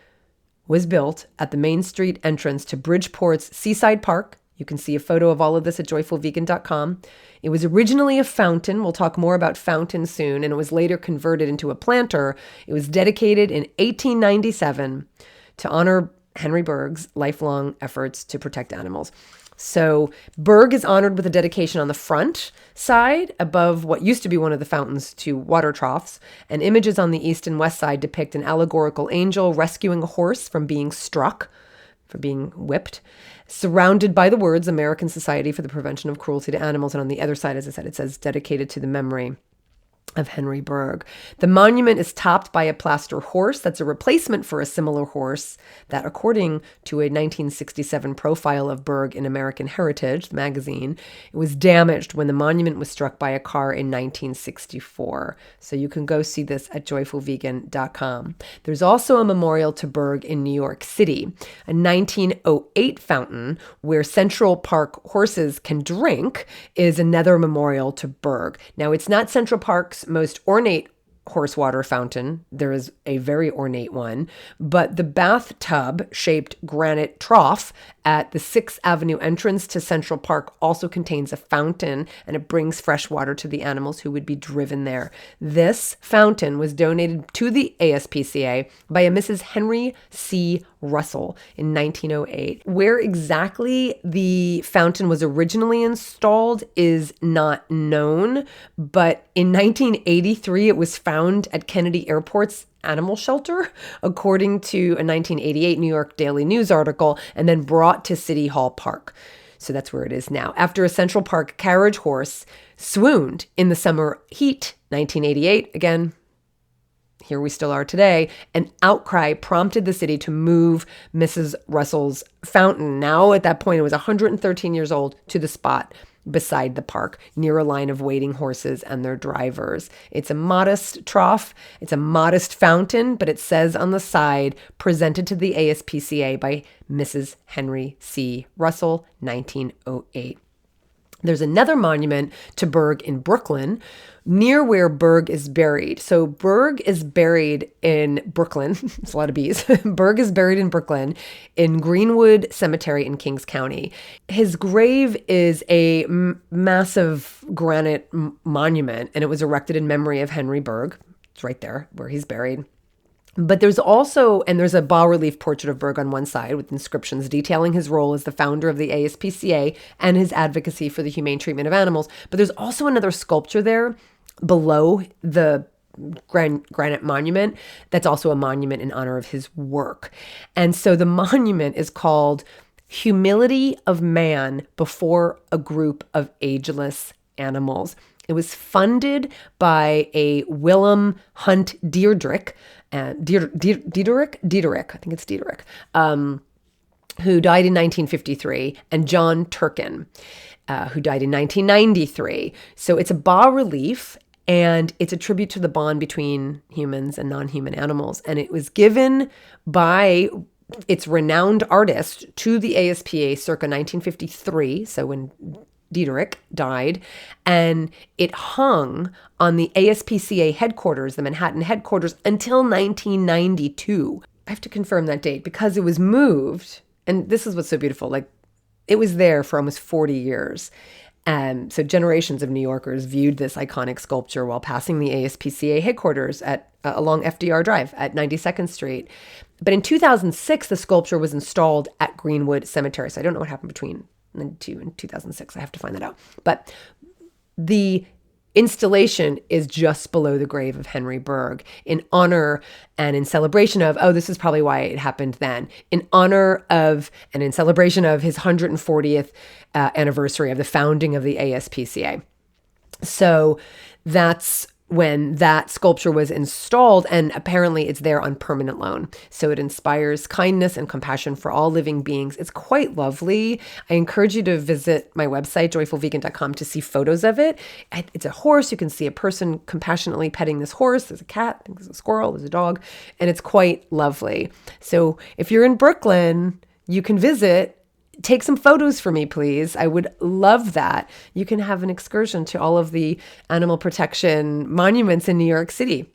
was built at the Main Street entrance to Bridgeport's Seaside Park. You can see a photo of all of this at joyfulvegan.com. It was originally a fountain. We'll talk more about fountains soon. And it was later converted into a planter. It was dedicated in 1897 to honor Henry Berg's lifelong efforts to protect animals. So Berg is honored with a dedication on the front side above what used to be one of the fountain's two water troughs, and images on the east and west side depict an allegorical angel rescuing a horse from being struck, from being whipped, surrounded by the words American Society for the Prevention of Cruelty to Animals. And on the other side, as I said, it says dedicated to the memory of Henry Bergh. The monument is topped by a plaster horse that's a replacement for a similar horse that, according to a 1967 profile of Bergh in American Heritage, the magazine, it was damaged when the monument was struck by a car in 1964. So you can go see this at joyfulvegan.com. There's also a memorial to Bergh in New York City, a 1908 fountain where Central Park horses can drink is another memorial to Bergh. Now, it's not Central Park's most ornate horse water fountain. There is a very ornate one, but the bathtub-shaped granite trough at the 6th Avenue entrance to Central Park also contains a fountain, and it brings fresh water to the animals who would be driven there. This fountain was donated to the ASPCA by a Mrs. Henry C. Russell in 1908. Where exactly the fountain was originally installed is not known, but in 1983 it was found at Kennedy Airport's animal shelter, according to a 1988 New York Daily News article, and then brought to City Hall Park. So that's where it is now. After a Central Park carriage horse swooned in the summer heat, 1988, again, here we still are today, an outcry prompted the city to move Mrs. Russell's fountain. Now, at that point, it was 113 years old, to the spot beside the park, near a line of waiting horses and their drivers. It's a modest trough. It's a modest fountain, but it says on the side, presented to the ASPCA by Mrs. Henry C. Russell, 1908. There's another monument to Bergh in Brooklyn, near where Bergh is buried. So Bergh is buried in Brooklyn. It's a lot of B's. Bergh is buried in Brooklyn in Greenwood Cemetery in Kings County. His grave is a massive granite monument, and it was erected in memory of Henry Bergh. It's right there where he's buried. But there's a bas-relief portrait of Bergh on one side with inscriptions detailing his role as the founder of the ASPCA and his advocacy for the humane treatment of animals. But there's also another sculpture there below the granite monument that's also a monument in honor of his work. And so the monument is called Humility of Man Before a Group of Ageless Animals. It was funded by a Willem Hunt Diederik, I think it's Diederik, who died in 1953, and John Turkin, who died in 1993. So it's a bas-relief, and it's a tribute to the bond between humans and non-human animals. And it was given by its renowned artist to the ASPA circa 1953, so when Diederik died, and it hung on the ASPCA headquarters, the Manhattan headquarters, until 1992. I have to confirm that date because it was moved, and this is what's so beautiful, like it was there for almost 40 years. So generations of New Yorkers viewed this iconic sculpture while passing the ASPCA headquarters at along FDR Drive at 92nd Street. But in 2006, the sculpture was installed at Greenwood Cemetery. So I don't know what happened between 1992 and 2006. I have to find that out. But the installation is just below the grave of Henry Bergh in honor and in celebration of, this is probably why it happened then, in honor of and in celebration of his 140th anniversary of the founding of the ASPCA. So that's when that sculpture was installed, and apparently it's there on permanent loan. So it inspires kindness and compassion for all living beings. It's quite lovely. I encourage you to visit my website, joyfulvegan.com, to see photos of it. It's a horse. You can see a person compassionately petting this horse. There's a cat, I think there's a squirrel, there's a dog, and it's quite lovely. So if you're in Brooklyn, you can visit. Take some photos for me, please. I would love that. You can have an excursion to all of the animal protection monuments in New York City.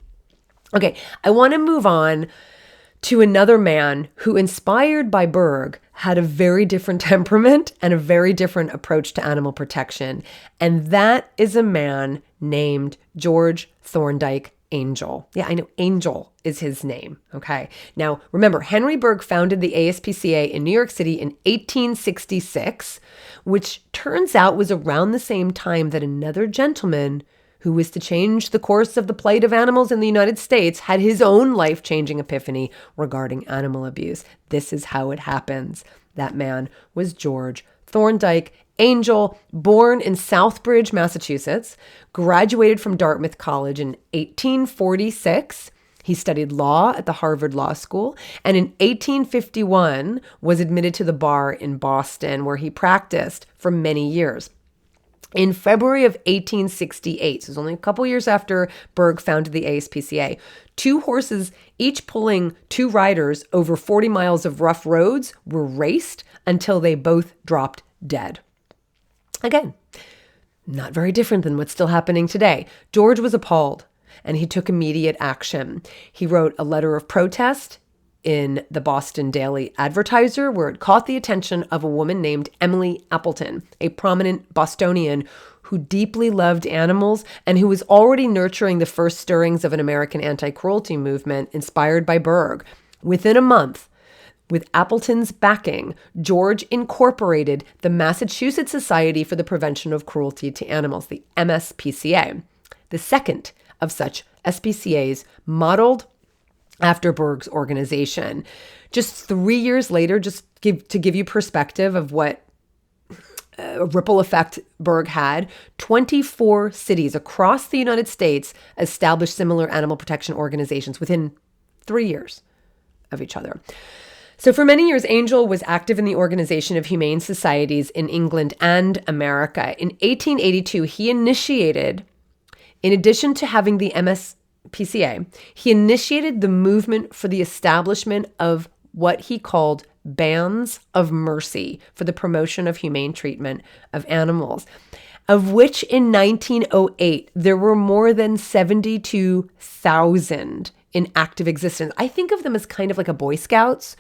Okay, I want to move on to another man who, inspired by Bergh, had a very different temperament and a very different approach to animal protection. And that is a man named George Thorndike Angel. Yeah, I know Angel is his name. Okay. Now, remember, Henry Bergh founded the ASPCA in New York City in 1866, which turns out was around the same time that another gentleman who was to change the course of the plight of animals in the United States had his own life-changing epiphany regarding animal abuse. This is how it happens. That man was George Thorndike Angel, born in Southbridge, Massachusetts, graduated from Dartmouth College in 1846. He studied law at the Harvard Law School, and in 1851 was admitted to the bar in Boston, where he practiced for many years. In February of 1868, so it was only a couple years after Berg founded the ASPCA, 2 horses, each pulling 2 riders over 40 miles of rough roads, were raced until they both dropped dead. Again, not very different than what's still happening today. George was appalled, and he took immediate action. He wrote a letter of protest in the Boston Daily Advertiser, where it caught the attention of a woman named Emily Appleton, a prominent Bostonian who deeply loved animals and who was already nurturing the first stirrings of an American anti-cruelty movement inspired by Berg. Within a month, with Appleton's backing, George incorporated the Massachusetts Society for the Prevention of Cruelty to Animals, the MSPCA, the second of such SPCAs modeled after Berg's organization. Just 3 years later, to give you perspective of what a ripple effect Berg had, 24 cities across the United States established similar animal protection organizations within 3 years of each other. So for many years, Angel was active in the Organization of Humane Societies in England and America. In 1882, he initiated, in addition to having the MSPCA, he initiated the movement for the establishment of what he called bands of mercy for the promotion of humane treatment of animals, of which in 1908, there were more than 72,000 in active existence. I think of them as kind of like a Boy Scouts,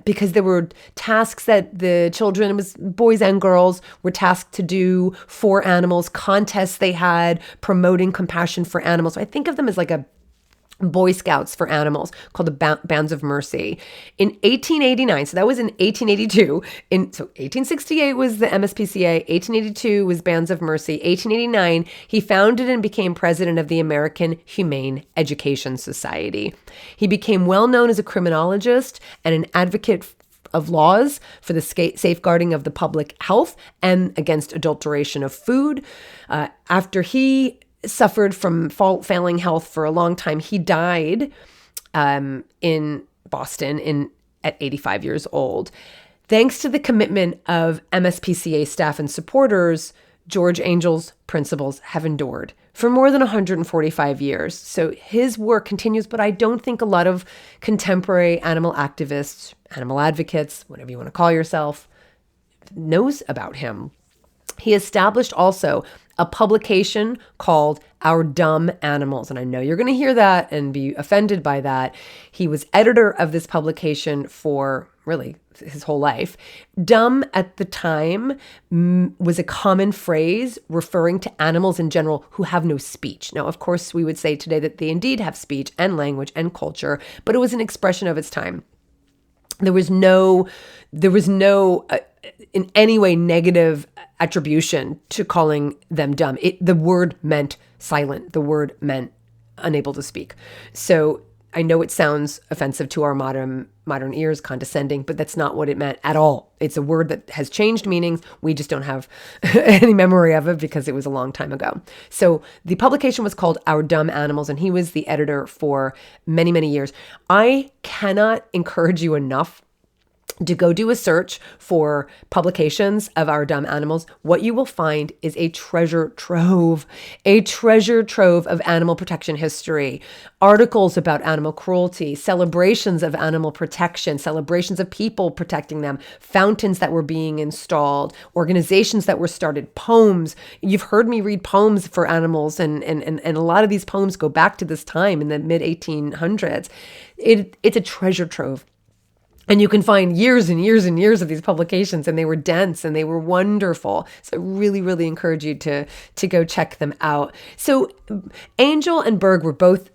because there were tasks that the children, it was boys and girls, were tasked to do for animals, contests they had promoting compassion for animals. So I think of them as like a Boy Scouts for animals called the Bands of Mercy. In 1889, so that was in 1882, so 1868 was the MSPCA, 1882 was Bands of Mercy, 1889 he founded and became president of the American Humane Education Society. He became well known as a criminologist and an advocate of laws for the safeguarding of the public health and against adulteration of food. After he suffered from failing health for a long time, he died in Boston at 85 years old. Thanks to the commitment of MSPCA staff and supporters, George Angel's principles have endured for more than 145 years. So his work continues, but I don't think a lot of contemporary animal activists, animal advocates, whatever you want to call yourself, knows about him. He established also a publication called Our Dumb Animals. And I know you're going to hear that and be offended by that. He was editor of this publication for really his whole life. Dumb at the time was a common phrase referring to animals in general who have no speech. Now, of course, we would say today that they indeed have speech and language and culture, but it was an expression of its time. There was no in any way negative attribution to calling them dumb. The word meant silent. The word meant unable to speak. So I know it sounds offensive to our modern ears, condescending, but that's not what it meant at all. It's a word that has changed meanings. We just don't have any memory of it because it was a long time ago. So the publication was called Our Dumb Animals, and he was the editor for many, many years. I cannot encourage you enough to go do a search for publications of Our Dumb Animals. What you will find is a treasure trove of animal protection history, articles about animal cruelty, celebrations of animal protection, celebrations of people protecting them, fountains that were being installed, organizations that were started, poems. You've heard me read poems for animals, and a lot of these poems go back to this time in the mid-1800s. It's a treasure trove. And you can find years and years and years of these publications, and they were dense and they were wonderful. So I really, really encourage you to go check them out. So Angel and Berg were both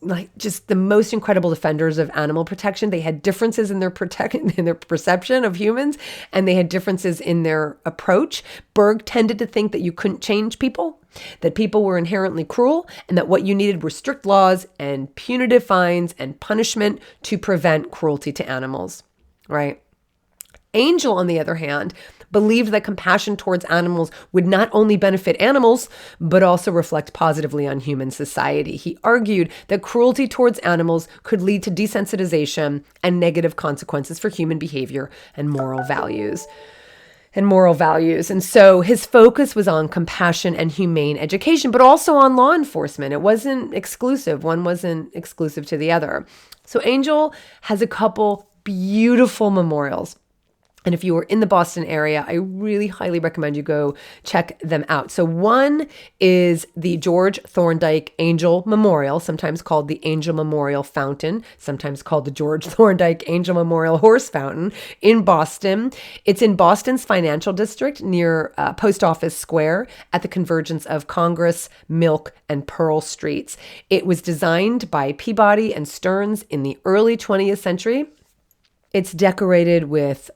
like just the most incredible defenders of animal protection. They had differences in their perception of humans, and they had differences in their approach. Berg tended to think that you couldn't change people, that people were inherently cruel, and that what you needed were strict laws and punitive fines and punishment to prevent cruelty to animals, right? Angel, on the other hand, believed that compassion towards animals would not only benefit animals, but also reflect positively on human society. He argued that cruelty towards animals could lead to desensitization and negative consequences for human behavior and moral values. And so his focus was on compassion and humane education, but also on law enforcement. It wasn't exclusive. One wasn't exclusive to the other. So Angel has a couple beautiful memorials. And if you were in the Boston area, I really highly recommend you go check them out. So one is the George Thorndike Angel Memorial, sometimes called the Angel Memorial Fountain, sometimes called the George Thorndike Angel Memorial Horse Fountain in Boston. It's in Boston's financial district near Post Office Square at the convergence of Congress, Milk, and Pearl Streets. It was designed by Peabody and Stearns in the early 20th century. It's decorated with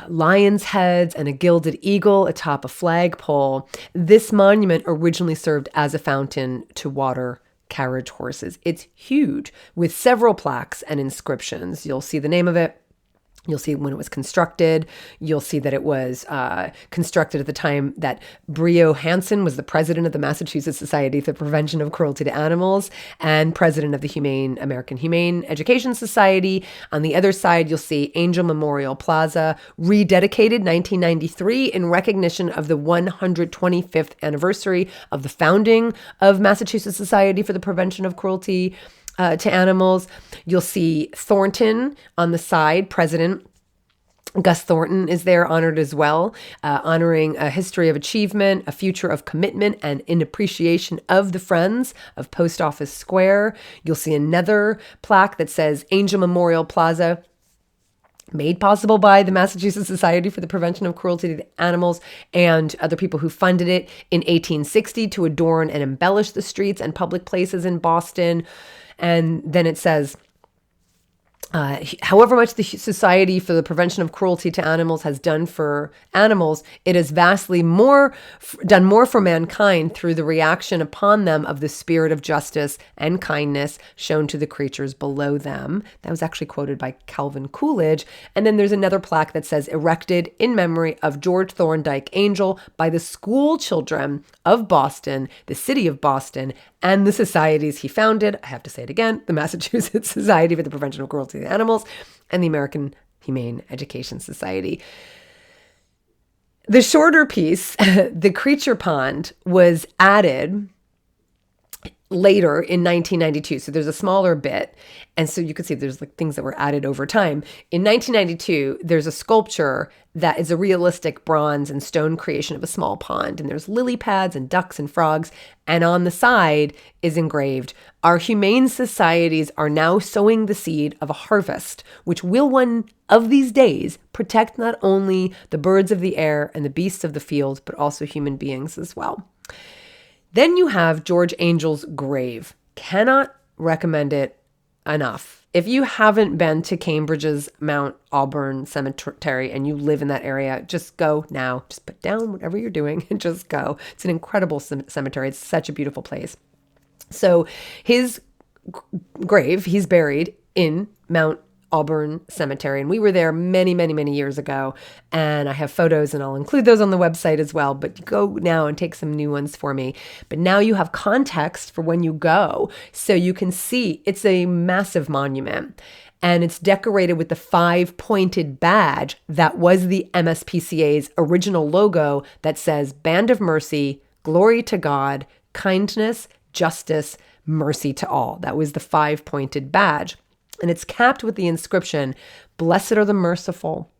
lions' heads and a gilded eagle atop a flagpole. This monument originally served as a fountain to water carriage horses. It's huge, with several plaques and inscriptions. You'll see the name of it. You'll see when it was constructed. You'll see that it was constructed at the time that Brio Hansen was the president of the Massachusetts Society for the Prevention of Cruelty to Animals and president of the American Humane Education Society. On the other side, you'll see Angel Memorial Plaza, rededicated 1993 in recognition of the 125th anniversary of the founding of Massachusetts Society for the Prevention of Cruelty to animals. You'll see Thornton on the side, President Gus Thornton is there, honored as well, honoring a history of achievement, a future of commitment, and in appreciation of the Friends of Post Office Square. You'll see another plaque that says Angel Memorial Plaza, made possible by the Massachusetts Society for the Prevention of Cruelty to Animals and other people who funded it in 1860 to adorn and embellish the streets and public places in Boston. And then it says, however much the Society for the Prevention of Cruelty to Animals has done for animals, it has vastly done more for mankind through the reaction upon them of the spirit of justice and kindness shown to the creatures below them. That was actually quoted by Calvin Coolidge. And then there's another plaque that says, erected in memory of George Thorndike Angel by the school children of Boston, the city of Boston, and the societies he founded. I have to say it again, the Massachusetts Society for the Prevention of Cruelty to Animals and the American Humane Education Society. The shorter piece, the creature pond, was added later in 1992. So there's a smaller bit. And so you can see there's like things that were added over time. In 1992, there's a sculpture that is a realistic bronze and stone creation of a small pond. And there's lily pads and ducks and frogs. And on the side is engraved, our humane societies are now sowing the seed of a harvest, which will one of these days protect not only the birds of the air and the beasts of the field, but also human beings as well. Then you have George Angel's grave. Cannot recommend it enough. If you haven't been to Cambridge's Mount Auburn Cemetery and you live in that area, just go now. Just put down whatever you're doing and just go. It's an incredible cemetery. It's such a beautiful place. So his grave, he's buried in Mount Auburn Cemetery. And we were there many, many, many years ago. And I have photos and I'll include those on the website as well. But go now and take some new ones for me. But now you have context for when you go. So you can see it's a massive monument. And it's decorated with the 5-pointed badge that was the MSPCA's original logo that says Band of Mercy, Glory to God, Kindness, Justice, Mercy to All. That was the 5-pointed badge. And it's capped with the inscription, Blessed are the merciful.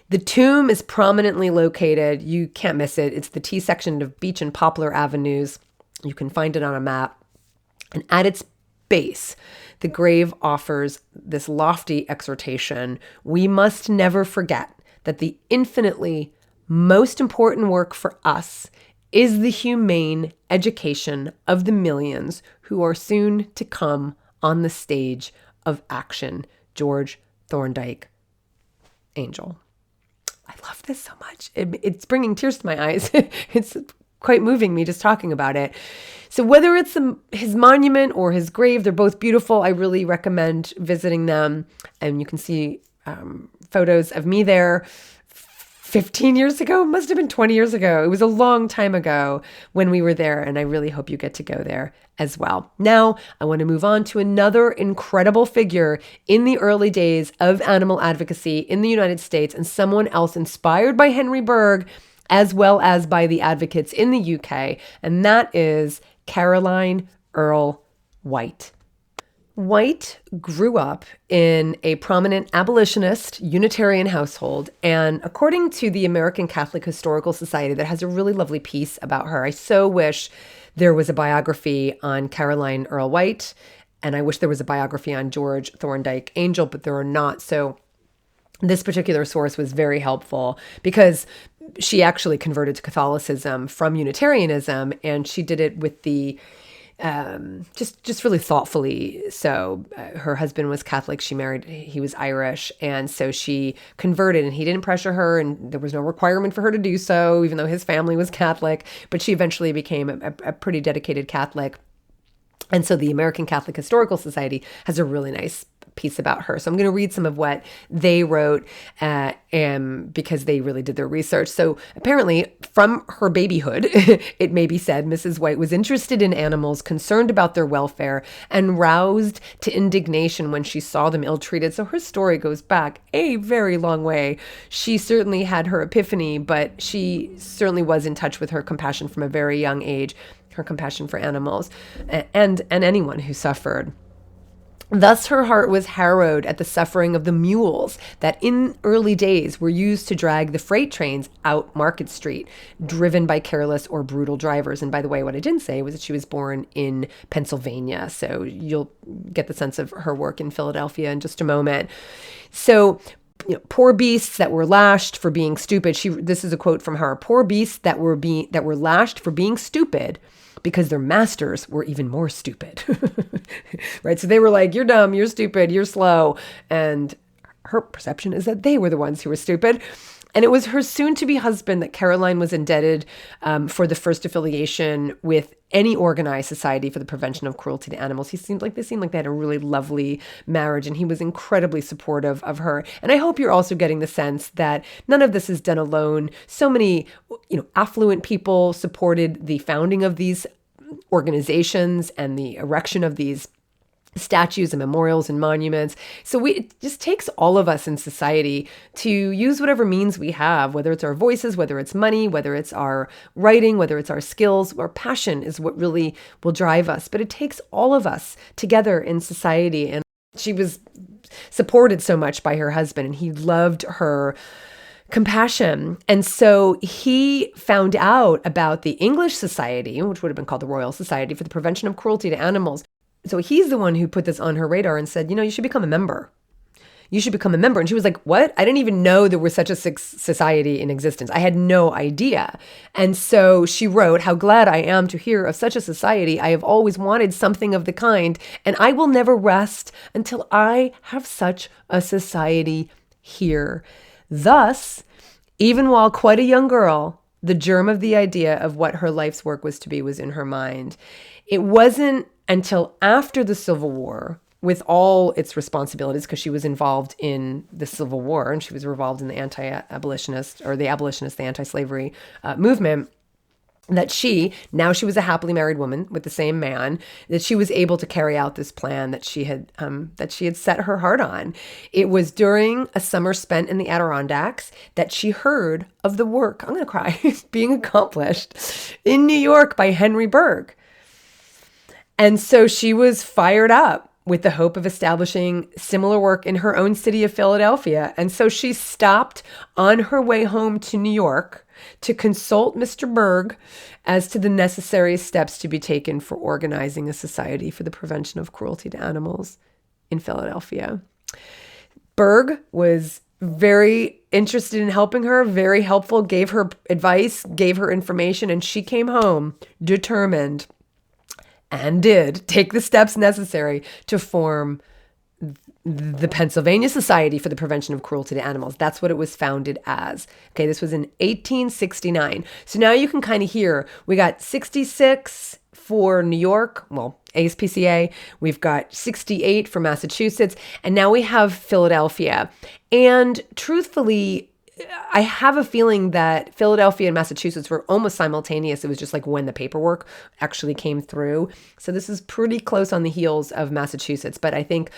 The tomb is prominently located. You can't miss it. It's the T section of Beach and Poplar Avenues. You can find it on a map. And at its base, the grave offers this lofty exhortation. We must never forget that the infinitely most important work for us is the humane education of the millions who are soon to come on the stage of action. George Thorndike Angel. I love this so much. It's bringing tears to my eyes. It's quite moving me just talking about it. So whether it's his monument or his grave, they're both beautiful. I really recommend visiting them. And you can see photos of me there 15 years ago, must have been 20 years ago. It was a long time ago when we were there, and I really hope you get to go there as well. Now, I want to move on to another incredible figure in the early days of animal advocacy in the United States, and someone else inspired by Henry Bergh as well as by the advocates in the UK, and that is Caroline Earle White. White grew up in a prominent abolitionist Unitarian household, and according to the American Catholic Historical Society, that has a really lovely piece about her. I so wish there was a biography on Caroline Earle White, and I wish there was a biography on George Thorndike Angel, but there are not. So this particular source was very helpful because she actually converted to Catholicism from Unitarianism, and she did it with the just really thoughtfully. So her husband was Catholic. He was Irish. And so she converted, and he didn't pressure her, and there was no requirement for her to do so, even though his family was Catholic. But she eventually became a pretty dedicated Catholic. And so the American Catholic Historical Society has a really nice piece about her. So I'm going to read some of what they wrote because they really did their research. So apparently from her babyhood, it may be said, Mrs. White was interested in animals, concerned about their welfare, and roused to indignation when she saw them ill-treated. So her story goes back a very long way. She certainly had her epiphany, but she certainly was in touch with her compassion from a very young age, her compassion for animals and anyone who suffered. Thus, her heart was harrowed at the suffering of the mules that in early days were used to drag the freight trains out Market Street, driven by careless or brutal drivers. And by the way, what I didn't say was that she was born in Pennsylvania. So you'll get the sense of her work in Philadelphia in just a moment. So, poor beasts that were lashed for being stupid. This is a quote from her. Poor beasts that were lashed for being stupid, because their masters were even more stupid, right? So they were like, you're dumb, you're stupid, you're slow. And her perception is that they were the ones who were stupid. And it was her soon-to-be husband that Caroline was indebted for the first affiliation with any organized society for the prevention of cruelty to animals. They seemed like they had a really lovely marriage, and he was incredibly supportive of her. And I hope you're also getting the sense that none of this is done alone. So many, affluent people supported the founding of these organizations and the erection of these statues and memorials and monuments. So it just takes all of us in society to use whatever means we have, whether it's our voices, whether it's money, whether it's our writing, whether it's our skills. Our passion is what really will drive us. But it takes all of us together in society. And she was supported so much by her husband, and he loved her compassion. And so he found out about the English Society, which would have been called the Royal Society for the Prevention of Cruelty to Animals. So he's the one who put this on her radar and said, you should become a member. You should become a member. And she was like, what? I didn't even know there was such a society in existence. I had no idea. And so she wrote, how glad I am to hear of such a society. I have always wanted something of the kind, and I will never rest until I have such a society here. Thus, even while quite a young girl, the germ of the idea of what her life's work was to be was in her mind. It wasn't until after the Civil War, with all its responsibilities, because she was involved in the Civil War and she was involved in the anti-slavery movement, that she was a happily married woman with the same man, that she was able to carry out this plan that she had set her heart on. It was during a summer spent in the Adirondacks that she heard of the work, I'm going to cry, being accomplished in New York by Henry Bergh. And so she was fired up with the hope of establishing similar work in her own city of Philadelphia. And so she stopped on her way home to New York to consult Mr. Bergh as to the necessary steps to be taken for organizing a society for the prevention of cruelty to animals in Philadelphia. Bergh was very interested in helping her, very helpful, gave her advice, gave her information, and she came home determined and did take the steps necessary to form the Pennsylvania Society for the Prevention of Cruelty to Animals. That's what it was founded as. Okay, this was in 1869. So now you can kind of hear, we got 66 for New York, well, ASPCA. We've got 68 for Massachusetts, and now we have Philadelphia. And truthfully, I have a feeling that Philadelphia and Massachusetts were almost simultaneous. It was just like when the paperwork actually came through. So this is pretty close on the heels of Massachusetts, but I think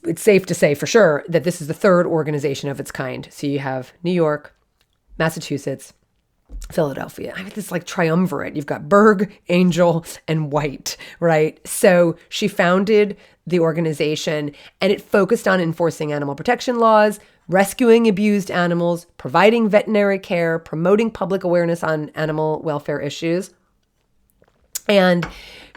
it's safe to say for sure that this is the third organization of its kind. So you have New York, Massachusetts, Philadelphia. I mean, this like triumvirate. You've got Berg, Angel, and White, right? So she founded the organization, and it focused on enforcing animal protection laws, rescuing abused animals, providing veterinary care, promoting public awareness on animal welfare issues. And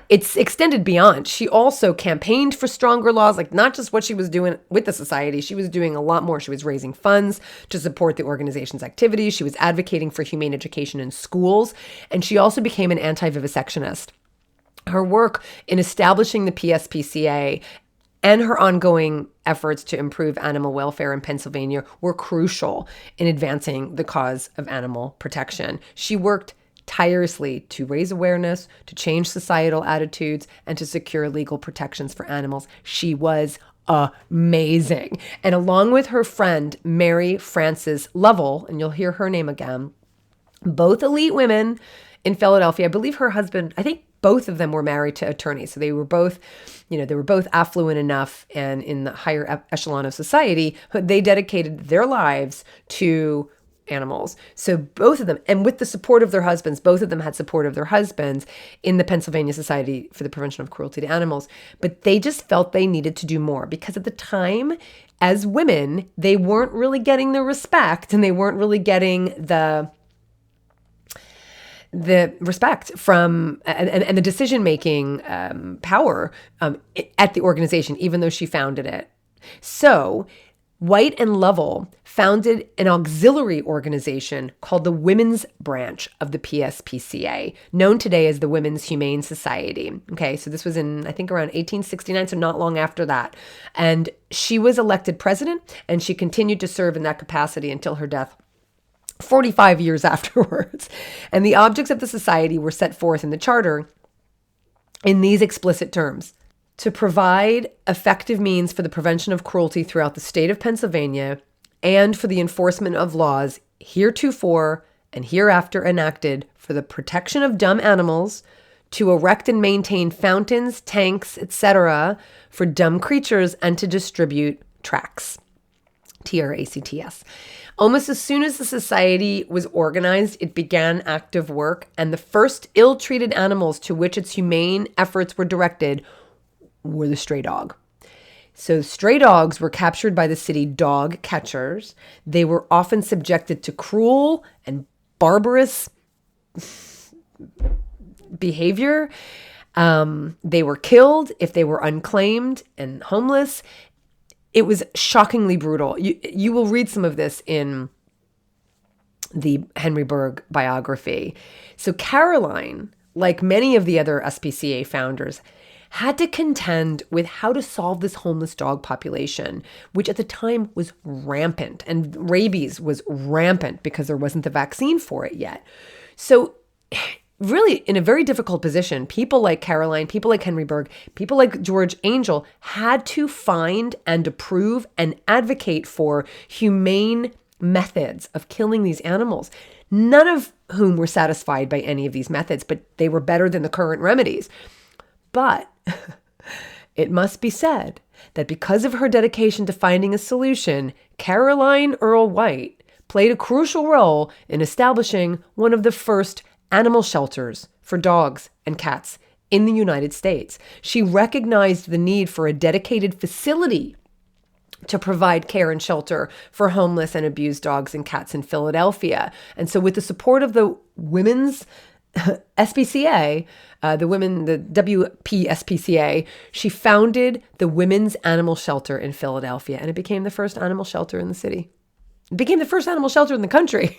it's extended beyond. She also campaigned for stronger laws, like not just what she was doing with the society. She was doing a lot more. She was raising funds to support the organization's activities. She was advocating for humane education in schools. And she also became an anti-vivisectionist. Her work in establishing the PSPCA and her ongoing efforts to improve animal welfare in Pennsylvania were crucial in advancing the cause of animal protection. She worked tirelessly to raise awareness, to change societal attitudes, and to secure legal protections for animals. She was amazing. And along with her friend, Mary Frances Lovell, and you'll hear her name again, both elite women in Philadelphia. I believe her husband, I think both of them were married to attorneys. So they were both, they were both affluent enough and in the higher echelon of society, but they dedicated their lives to animals. So both of them, and with the support of their husbands, both of them had support of their husbands in the Pennsylvania Society for the Prevention of Cruelty to Animals. But they just felt they needed to do more because at the time, as women, they weren't really getting the respect and they weren't really getting the respect from and the decision-making power at the organization, even though she founded it. So White and Lovell founded an auxiliary organization called the Women's Branch of the PSPCA, known today as the Women's Humane Society. Okay, so this was in, I think, around 1869, so not long after that. And she was elected president, and she continued to serve in that capacity until her death 45 years afterwards. And the objects of the society were set forth in the charter in these explicit terms: to provide effective means for the prevention of cruelty throughout the state of Pennsylvania and for the enforcement of laws heretofore and hereafter enacted for the protection of dumb animals, to erect and maintain fountains, tanks, etc. for dumb creatures, and to distribute tracts. TRACTS. Almost as soon as the society was organized, it began active work, and the first ill-treated animals to which its humane efforts were directed were the stray dog. So stray dogs were captured by the city dog catchers. They were often subjected to cruel and barbarous behavior. They were killed if they were unclaimed and homeless. It was shockingly brutal. You will read some of this in the Henry Berg biography. So Caroline, like many of the other SPCA founders, had to contend with how to solve this homeless dog population, which at the time was rampant, and rabies was rampant because there wasn't the vaccine for it yet. So really in a very difficult position, people like Caroline, people like Henry Berg, people like George Angel had to find and approve and advocate for humane methods of killing these animals, none of whom were satisfied by any of these methods, but they were better than the current remedies. But it must be said that because of her dedication to finding a solution, Caroline Earl White played a crucial role in establishing one of the first animal shelters for dogs and cats in the United States. She recognized the need for a dedicated facility to provide care and shelter for homeless and abused dogs and cats in Philadelphia. And so with the support of the Women's SPCA, the WPSPCA, she founded the Women's Animal Shelter in Philadelphia, and it became the first animal shelter in the city. It became the first animal shelter in the country.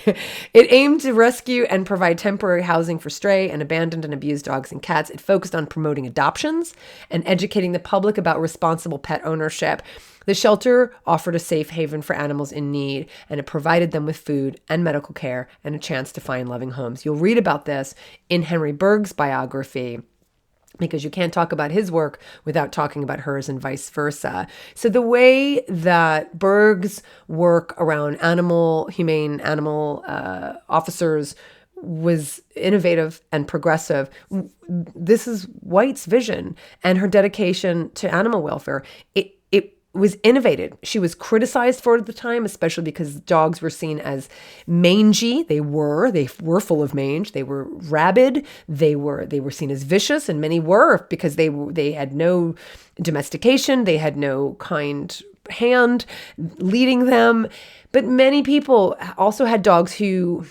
It aimed to rescue and provide temporary housing for stray and abandoned and abused dogs and cats. It focused on promoting adoptions and educating the public about responsible pet ownership. The shelter offered a safe haven for animals in need, and it provided them with food and medical care and a chance to find loving homes. You'll read about this in Henry Berg's biography, because you can't talk about his work without talking about hers and vice versa. So the way that Berg's work around humane animal officers was innovative and progressive, this is White's vision and her dedication to animal welfare. It was innovated. She was criticized for it at the time, especially because dogs were seen as mangy. They were full of mange. They were rabid. They were seen as vicious, and many were, because they had no domestication. They had no kind hand leading them. But many people also had dogs who,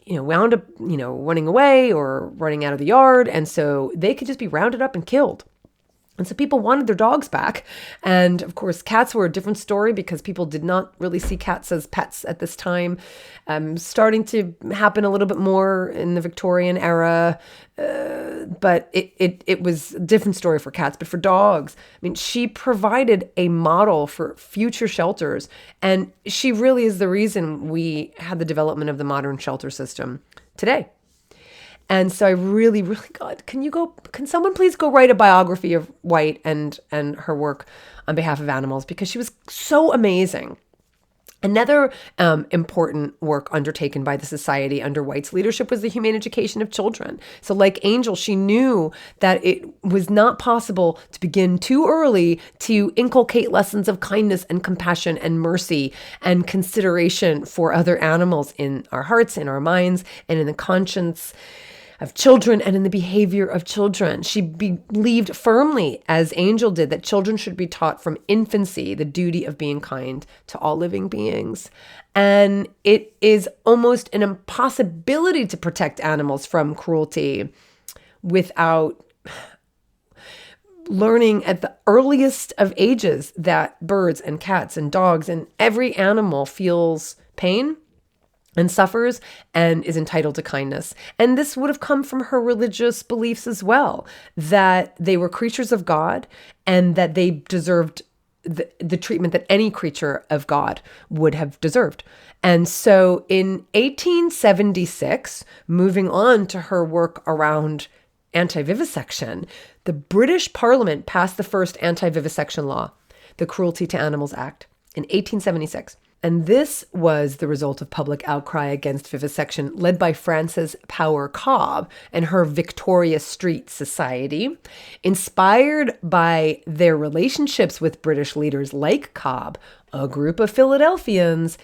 wound up, running away or running out of the yard, and so they could just be rounded up and killed. And so people wanted their dogs back. And of course, cats were a different story, because people did not really see cats as pets at this time. Starting to happen a little bit more in the Victorian era. But it was a different story for cats. But for dogs, she provided a model for future shelters. And she really is the reason we had the development of the modern shelter system today. And so I really, really, God, can someone please go write a biography of White and her work on behalf of animals, because she was so amazing. Another important work undertaken by the society under White's leadership was the humane education of children. So like Angel, she knew that it was not possible to begin too early to inculcate lessons of kindness and compassion and mercy and consideration for other animals in our hearts, in our minds, and in the conscience of children and in the behavior of children. She believed firmly, as Angel did, that children should be taught from infancy the duty of being kind to all living beings. And it is almost an impossibility to protect animals from cruelty without learning at the earliest of ages that birds and cats and dogs and every animal feels pain and suffers and is entitled to kindness. And this would have come from her religious beliefs as well, that they were creatures of God and that they deserved the treatment that any creature of God would have deserved. And so in 1876, moving on to her work around anti-vivisection, the British Parliament passed the first anti-vivisection law, the Cruelty to Animals Act, in 1876. And this was the result of public outcry against vivisection led by Frances Power Cobbe and her Victoria Street Society. Inspired by their relationships with British leaders like Cobbe, a group of Philadelphians,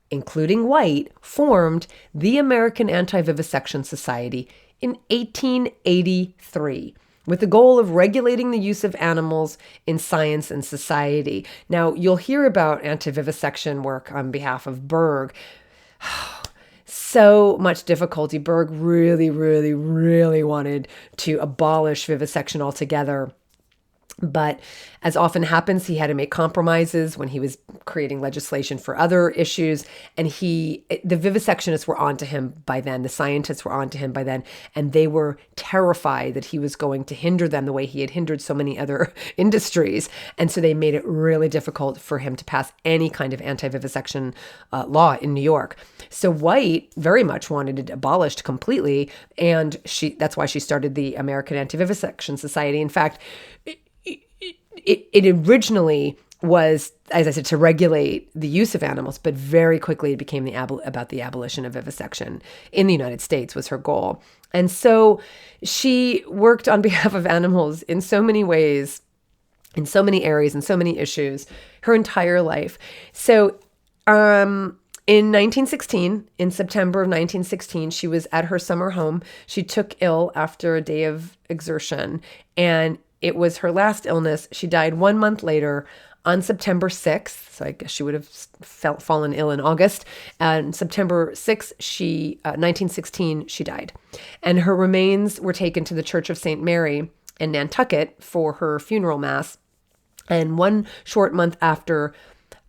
including White, formed the American Anti-Vivisection Society in 1883. With the goal of regulating the use of animals in science and society. Now, you'll hear about anti-vivisection work on behalf of Berg. So much difficulty. Berg really, really, really wanted to abolish vivisection altogether. But as often happens, he had to make compromises when he was creating legislation for other issues. And the vivisectionists were onto him by then. The scientists were onto him by then. And they were terrified that he was going to hinder them the way he had hindered so many other industries. And so they made it really difficult for him to pass any kind of anti-vivisection law in New York. So White very much wanted it abolished completely. And that's why she started the American Anti-Vivisection Society. In fact, it originally was, as I said, to regulate the use of animals, but very quickly it became about the abolition of vivisection in the United States was her goal. And so she worked on behalf of animals in so many ways, in so many areas, and so many issues, her entire life. So in 1916, in September of 1916, she was at her summer home. She took ill after a day of exertion, and it was her last illness. She died 1 month later on September 6th. So I guess she would have fallen ill in August. And September 6th, 1916, she died. And her remains were taken to the Church of St. Mary in Nantucket for her funeral mass. And one short month after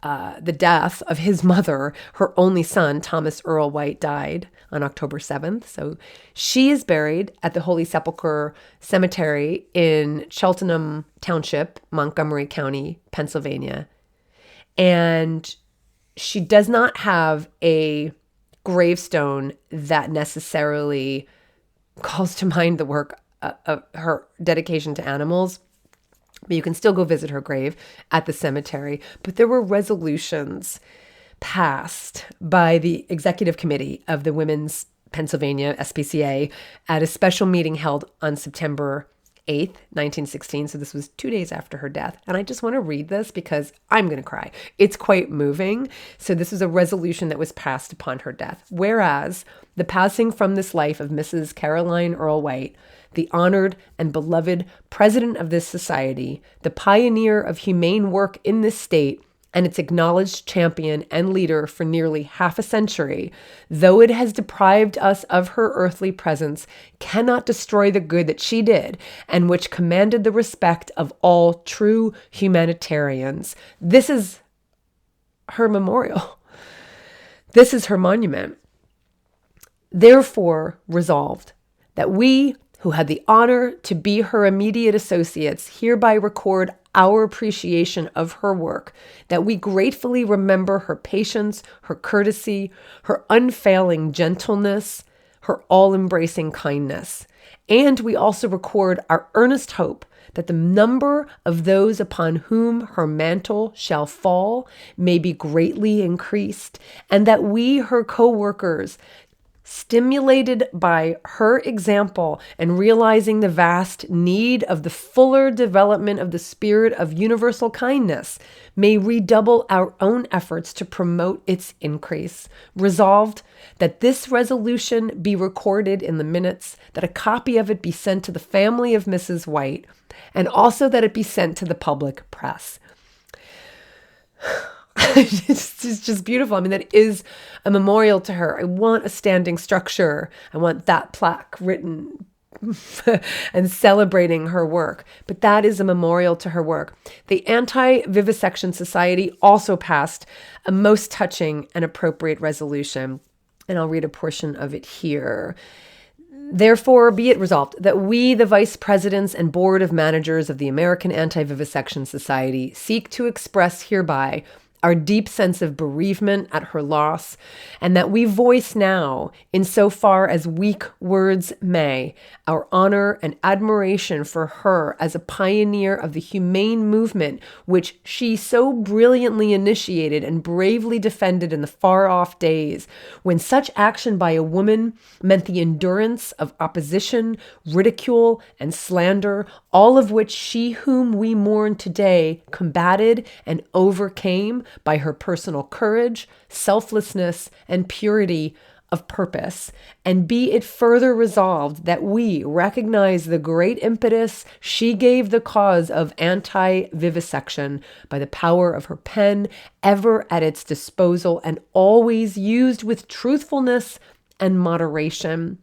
the death of his mother, her only son, Thomas Earl White, died on October 7th. So she is buried at the Holy Sepulchre Cemetery in Cheltenham Township, Montgomery County, Pennsylvania. And she does not have a gravestone that necessarily calls to mind the work of her dedication to animals. But you can still go visit her grave at the cemetery. But there were resolutions passed by the executive committee of the Women's Pennsylvania SPCA at a special meeting held on September 8th, 1916. So this was 2 days after her death. And I just want to read this because I'm going to cry. It's quite moving. So this was a resolution that was passed upon her death. Whereas the passing from this life of Mrs. Caroline Earl White, the honored and beloved president of this society, the pioneer of humane work in this state, and its acknowledged champion and leader for nearly half a century, though it has deprived us of her earthly presence, cannot destroy the good that she did, and which commanded the respect of all true humanitarians. This is her memorial. This is her monument. Therefore, resolved that we, who had the honor to be her immediate associates, hereby record our appreciation of her work, that we gratefully remember her patience, her courtesy, her unfailing gentleness, her all-embracing kindness. And we also record our earnest hope that the number of those upon whom her mantle shall fall may be greatly increased, and that we, her co-workers, stimulated by her example and realizing the vast need of the fuller development of the spirit of universal kindness, may redouble our own efforts to promote its increase. Resolved that this resolution be recorded in the minutes, that a copy of it be sent to the family of Mrs. White, and also that it be sent to the public press. It's just beautiful. I mean, that is a memorial to her. I want a standing structure. I want that plaque written and celebrating her work. But that is a memorial to her work. The Anti-Vivisection Society also passed a most touching and appropriate resolution. And I'll read a portion of it here. Therefore, be it resolved that we, the vice presidents and board of managers of the American Anti-Vivisection Society, seek to express hereby our deep sense of bereavement at her loss, and that we voice now, in so far as weak words may, our honor and admiration for her as a pioneer of the humane movement which she so brilliantly initiated and bravely defended in the far-off days when such action by a woman meant the endurance of opposition, ridicule, and slander, all of which she whom we mourn today combated and overcame by her personal courage, selflessness, and purity of purpose. And be it further resolved that we recognize the great impetus she gave the cause of anti-vivisection by the power of her pen, ever at its disposal and always used with truthfulness and moderation.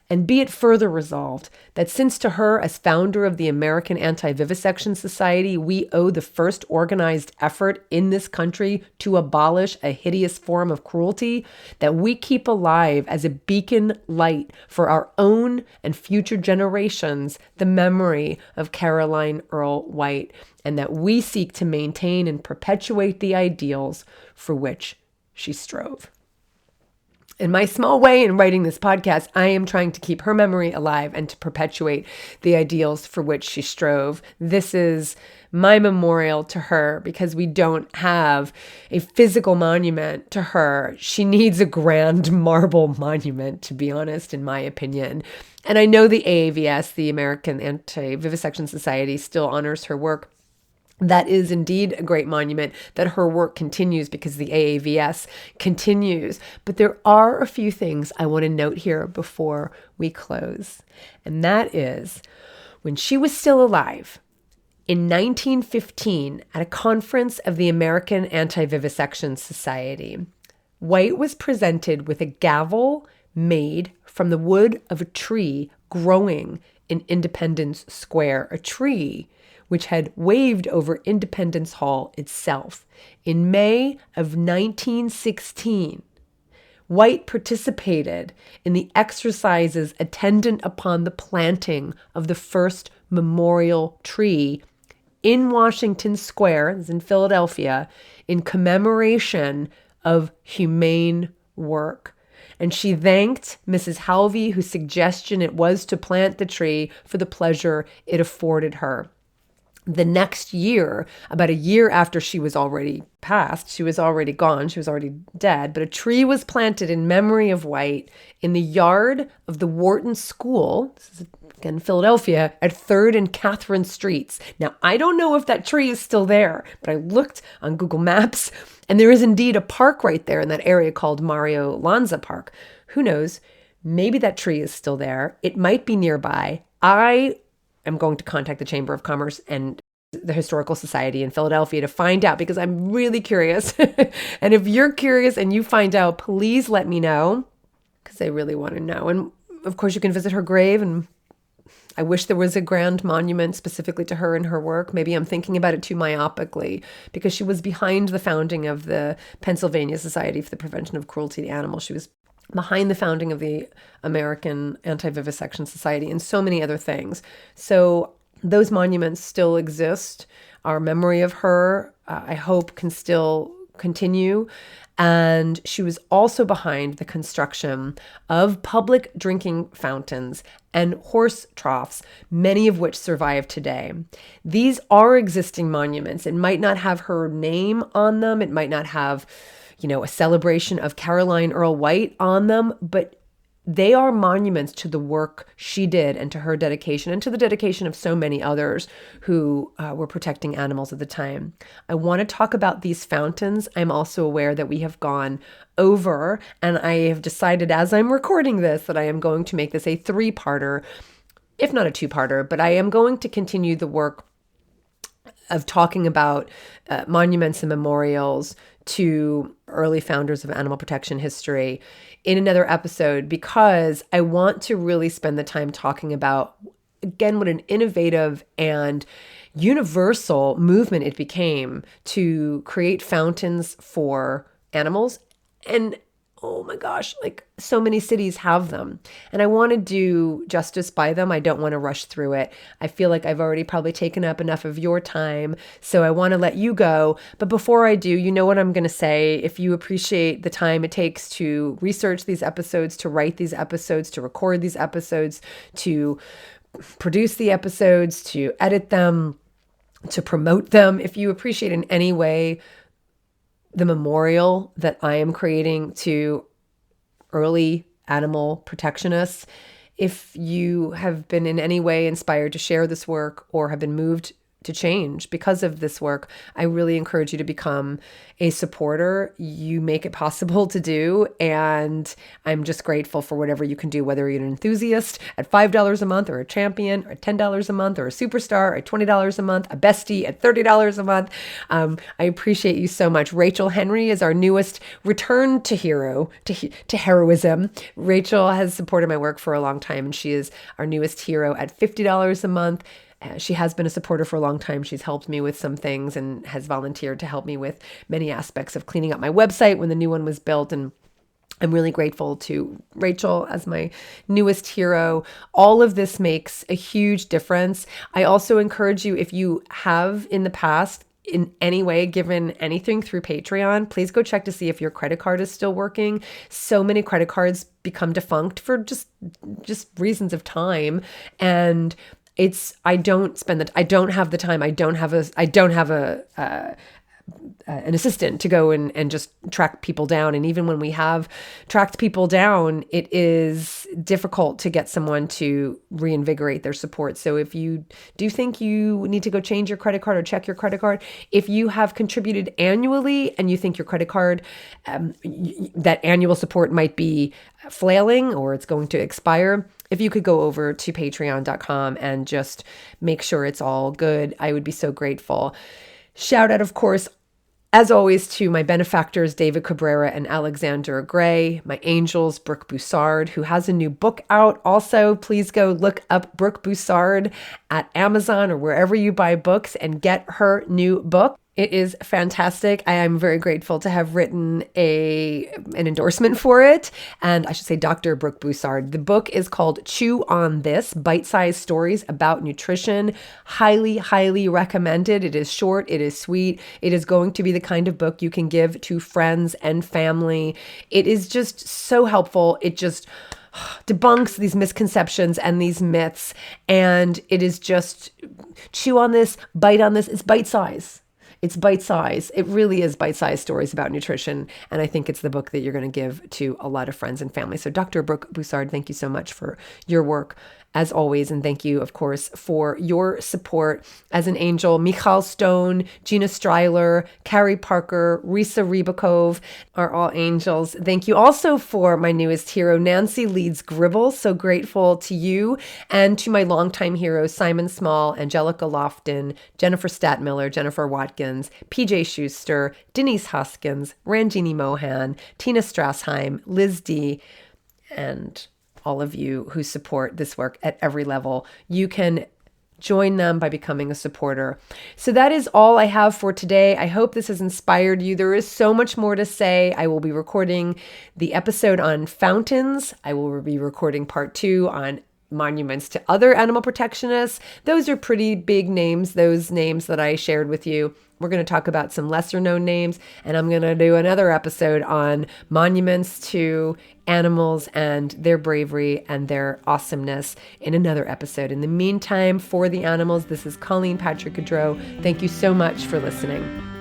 And be it further resolved that since to her, as founder of the American Anti-Vivisection Society, we owe the first organized effort in this country to abolish a hideous form of cruelty, that we keep alive as a beacon light for our own and future generations the memory of Caroline Earl White, and that we seek to maintain and perpetuate the ideals for which she strove. In my small way in writing this podcast, I am trying to keep her memory alive and to perpetuate the ideals for which she strove. This is my memorial to her because we don't have a physical monument to her. She needs a grand marble monument, to be honest, in my opinion. And I know the AAVS, the American Anti-Vivisection Society, still honors her work. That is indeed a great monument that her work continues because the AAVS continues. But there are a few things I want to note here before we close. And that is, when she was still alive, in 1915, at a conference of the American Anti-Vivisection Society, White was presented with a gavel made from the wood of a tree growing in Independence Square, a tree which had waved over Independence Hall itself. In May of 1916, White participated in the exercises attendant upon the planting of the first memorial tree in Washington Square, this is in Philadelphia, in commemoration of humane work. And she thanked Mrs. Halvey, whose suggestion it was to plant the tree, for the pleasure it afforded her. The next year, about a year after she was already passed, she was already gone, she was already dead, but a tree was planted in memory of White in the yard of the Wharton School, this is again Philadelphia, at 3rd and Catherine Streets. Now, I don't know if that tree is still there, but I looked on Google Maps, and there is indeed a park right there in that area called Mario Lanza Park. Who knows? Maybe that tree is still there. It might be nearby. I'm going to contact the Chamber of Commerce and the Historical Society in Philadelphia to find out, because I'm really curious. And if you're curious and you find out, please let me know, because I really want to know. And of course, you can visit her grave, and I wish there was a grand monument specifically to her and her work. Maybe I'm thinking about it too myopically, because she was behind the founding of the Pennsylvania Society for the Prevention of Cruelty to Animals. She was behind the founding of the American Anti-Vivisection Society and so many other things. So those monuments still exist. Our memory of her, I hope, can still continue. And she was also behind the construction of public drinking fountains and horse troughs, many of which survive today. These are existing monuments. It might not have her name on them. It might not have a celebration of Caroline Earl White on them, but they are monuments to the work she did and to her dedication and to the dedication of so many others who were protecting animals at the time. I want to talk about these fountains. I'm also aware that we have gone over, and I have decided as I'm recording this that I am going to make this a 3-parter, if not a 2-parter, but I am going to continue the work of talking about monuments and memorials to early founders of animal protection history in another episode, because I want to really spend the time talking about, again, what an innovative and universal movement it became to create fountains for animals. And oh my gosh, so many cities have them. And I want to do justice by them. I don't want to rush through it. I feel like I've already probably taken up enough of your time, so I want to let you go. But before I do, you know what I'm going to say. If you appreciate the time it takes to research these episodes, to write these episodes, to record these episodes, to produce the episodes, to edit them, to promote them, if you appreciate in any way the memorial that I am creating to early animal protectionists, if you have been in any way inspired to share this work or have been moved to change because of this work, I really encourage you to become a supporter. You make it possible to do, and I'm just grateful for whatever you can do, whether you're an enthusiast at $5 a month, or a champion, or $10 a month, or a superstar at $20 a month, a bestie at $30 a month. I appreciate you so much. Rachel Henry is our newest return to heroism. Rachel has supported my work for a long time, and she is our newest hero at $50 a month. She has been a supporter for a long time. She's helped me with some things and has volunteered to help me with many aspects of cleaning up my website when the new one was built. And I'm really grateful to Rachel as my newest hero. All of this makes a huge difference. I also encourage you, if you have in the past in any way given anything through Patreon, please go check to see if your credit card is still working. So many credit cards become defunct for just reasons of time. And I don't have the time. I don't have an assistant to go and just track people down. And even when we have tracked people down, it is difficult to get someone to reinvigorate their support. So if you do think you need to go change your credit card or check your credit card, if you have contributed annually and you think your credit card, that annual support might be flailing or it's going to expire, if you could go over to patreon.com and just make sure it's all good, I would be so grateful. Shout out, of course, As always, to my benefactors, David Cabrera and Alexander Gray, my angels, Brooke Boussard, who has a new book out. Also, please go look up Brooke Boussard at Amazon or wherever you buy books and get her new book. It is fantastic. I am very grateful to have written an endorsement for it. And I should say Dr. Brooke Boussard. The book is called Chew on This, Bite-Sized Stories About Nutrition. Highly, highly recommended. It is short. It is sweet. It is going to be the kind of book you can give to friends and family. It is just so helpful. It just debunks these misconceptions and these myths. And it is just chew on this, bite on this. It's bite-size. It's bite-size. It really is bite-sized stories about nutrition. And I think it's the book that you're going to give to a lot of friends and family. So Dr. Brooke Boussard, thank you so much for your work as always. And thank you, of course, for your support as an angel. Michal Stone, Gina Stryler, Carrie Parker, Risa Rybakov are all angels. Thank you also for my newest hero, Nancy Leeds Gribble. So grateful to you and to my longtime heroes, Simon Small, Angelica Lofton, Jennifer Statmiller, Jennifer Watkins, PJ Schuster, Denise Hoskins, Ranjini Mohan, Tina Strassheim, Liz D, and all of you who support this work at every level. You can join them by becoming a supporter. So that is all I have for today. I hope this has inspired you. There is so much more to say. I will be recording the episode on fountains. I will be recording part 2 on monuments to other animal protectionists. Those are pretty big names, those names that I shared with you. We're going to talk about some lesser known names, and I'm going to do another episode on monuments to animals and their bravery and their awesomeness in another episode. In the meantime, for the animals, this is Colleen Patrick-Goudreau. Thank you so much for listening.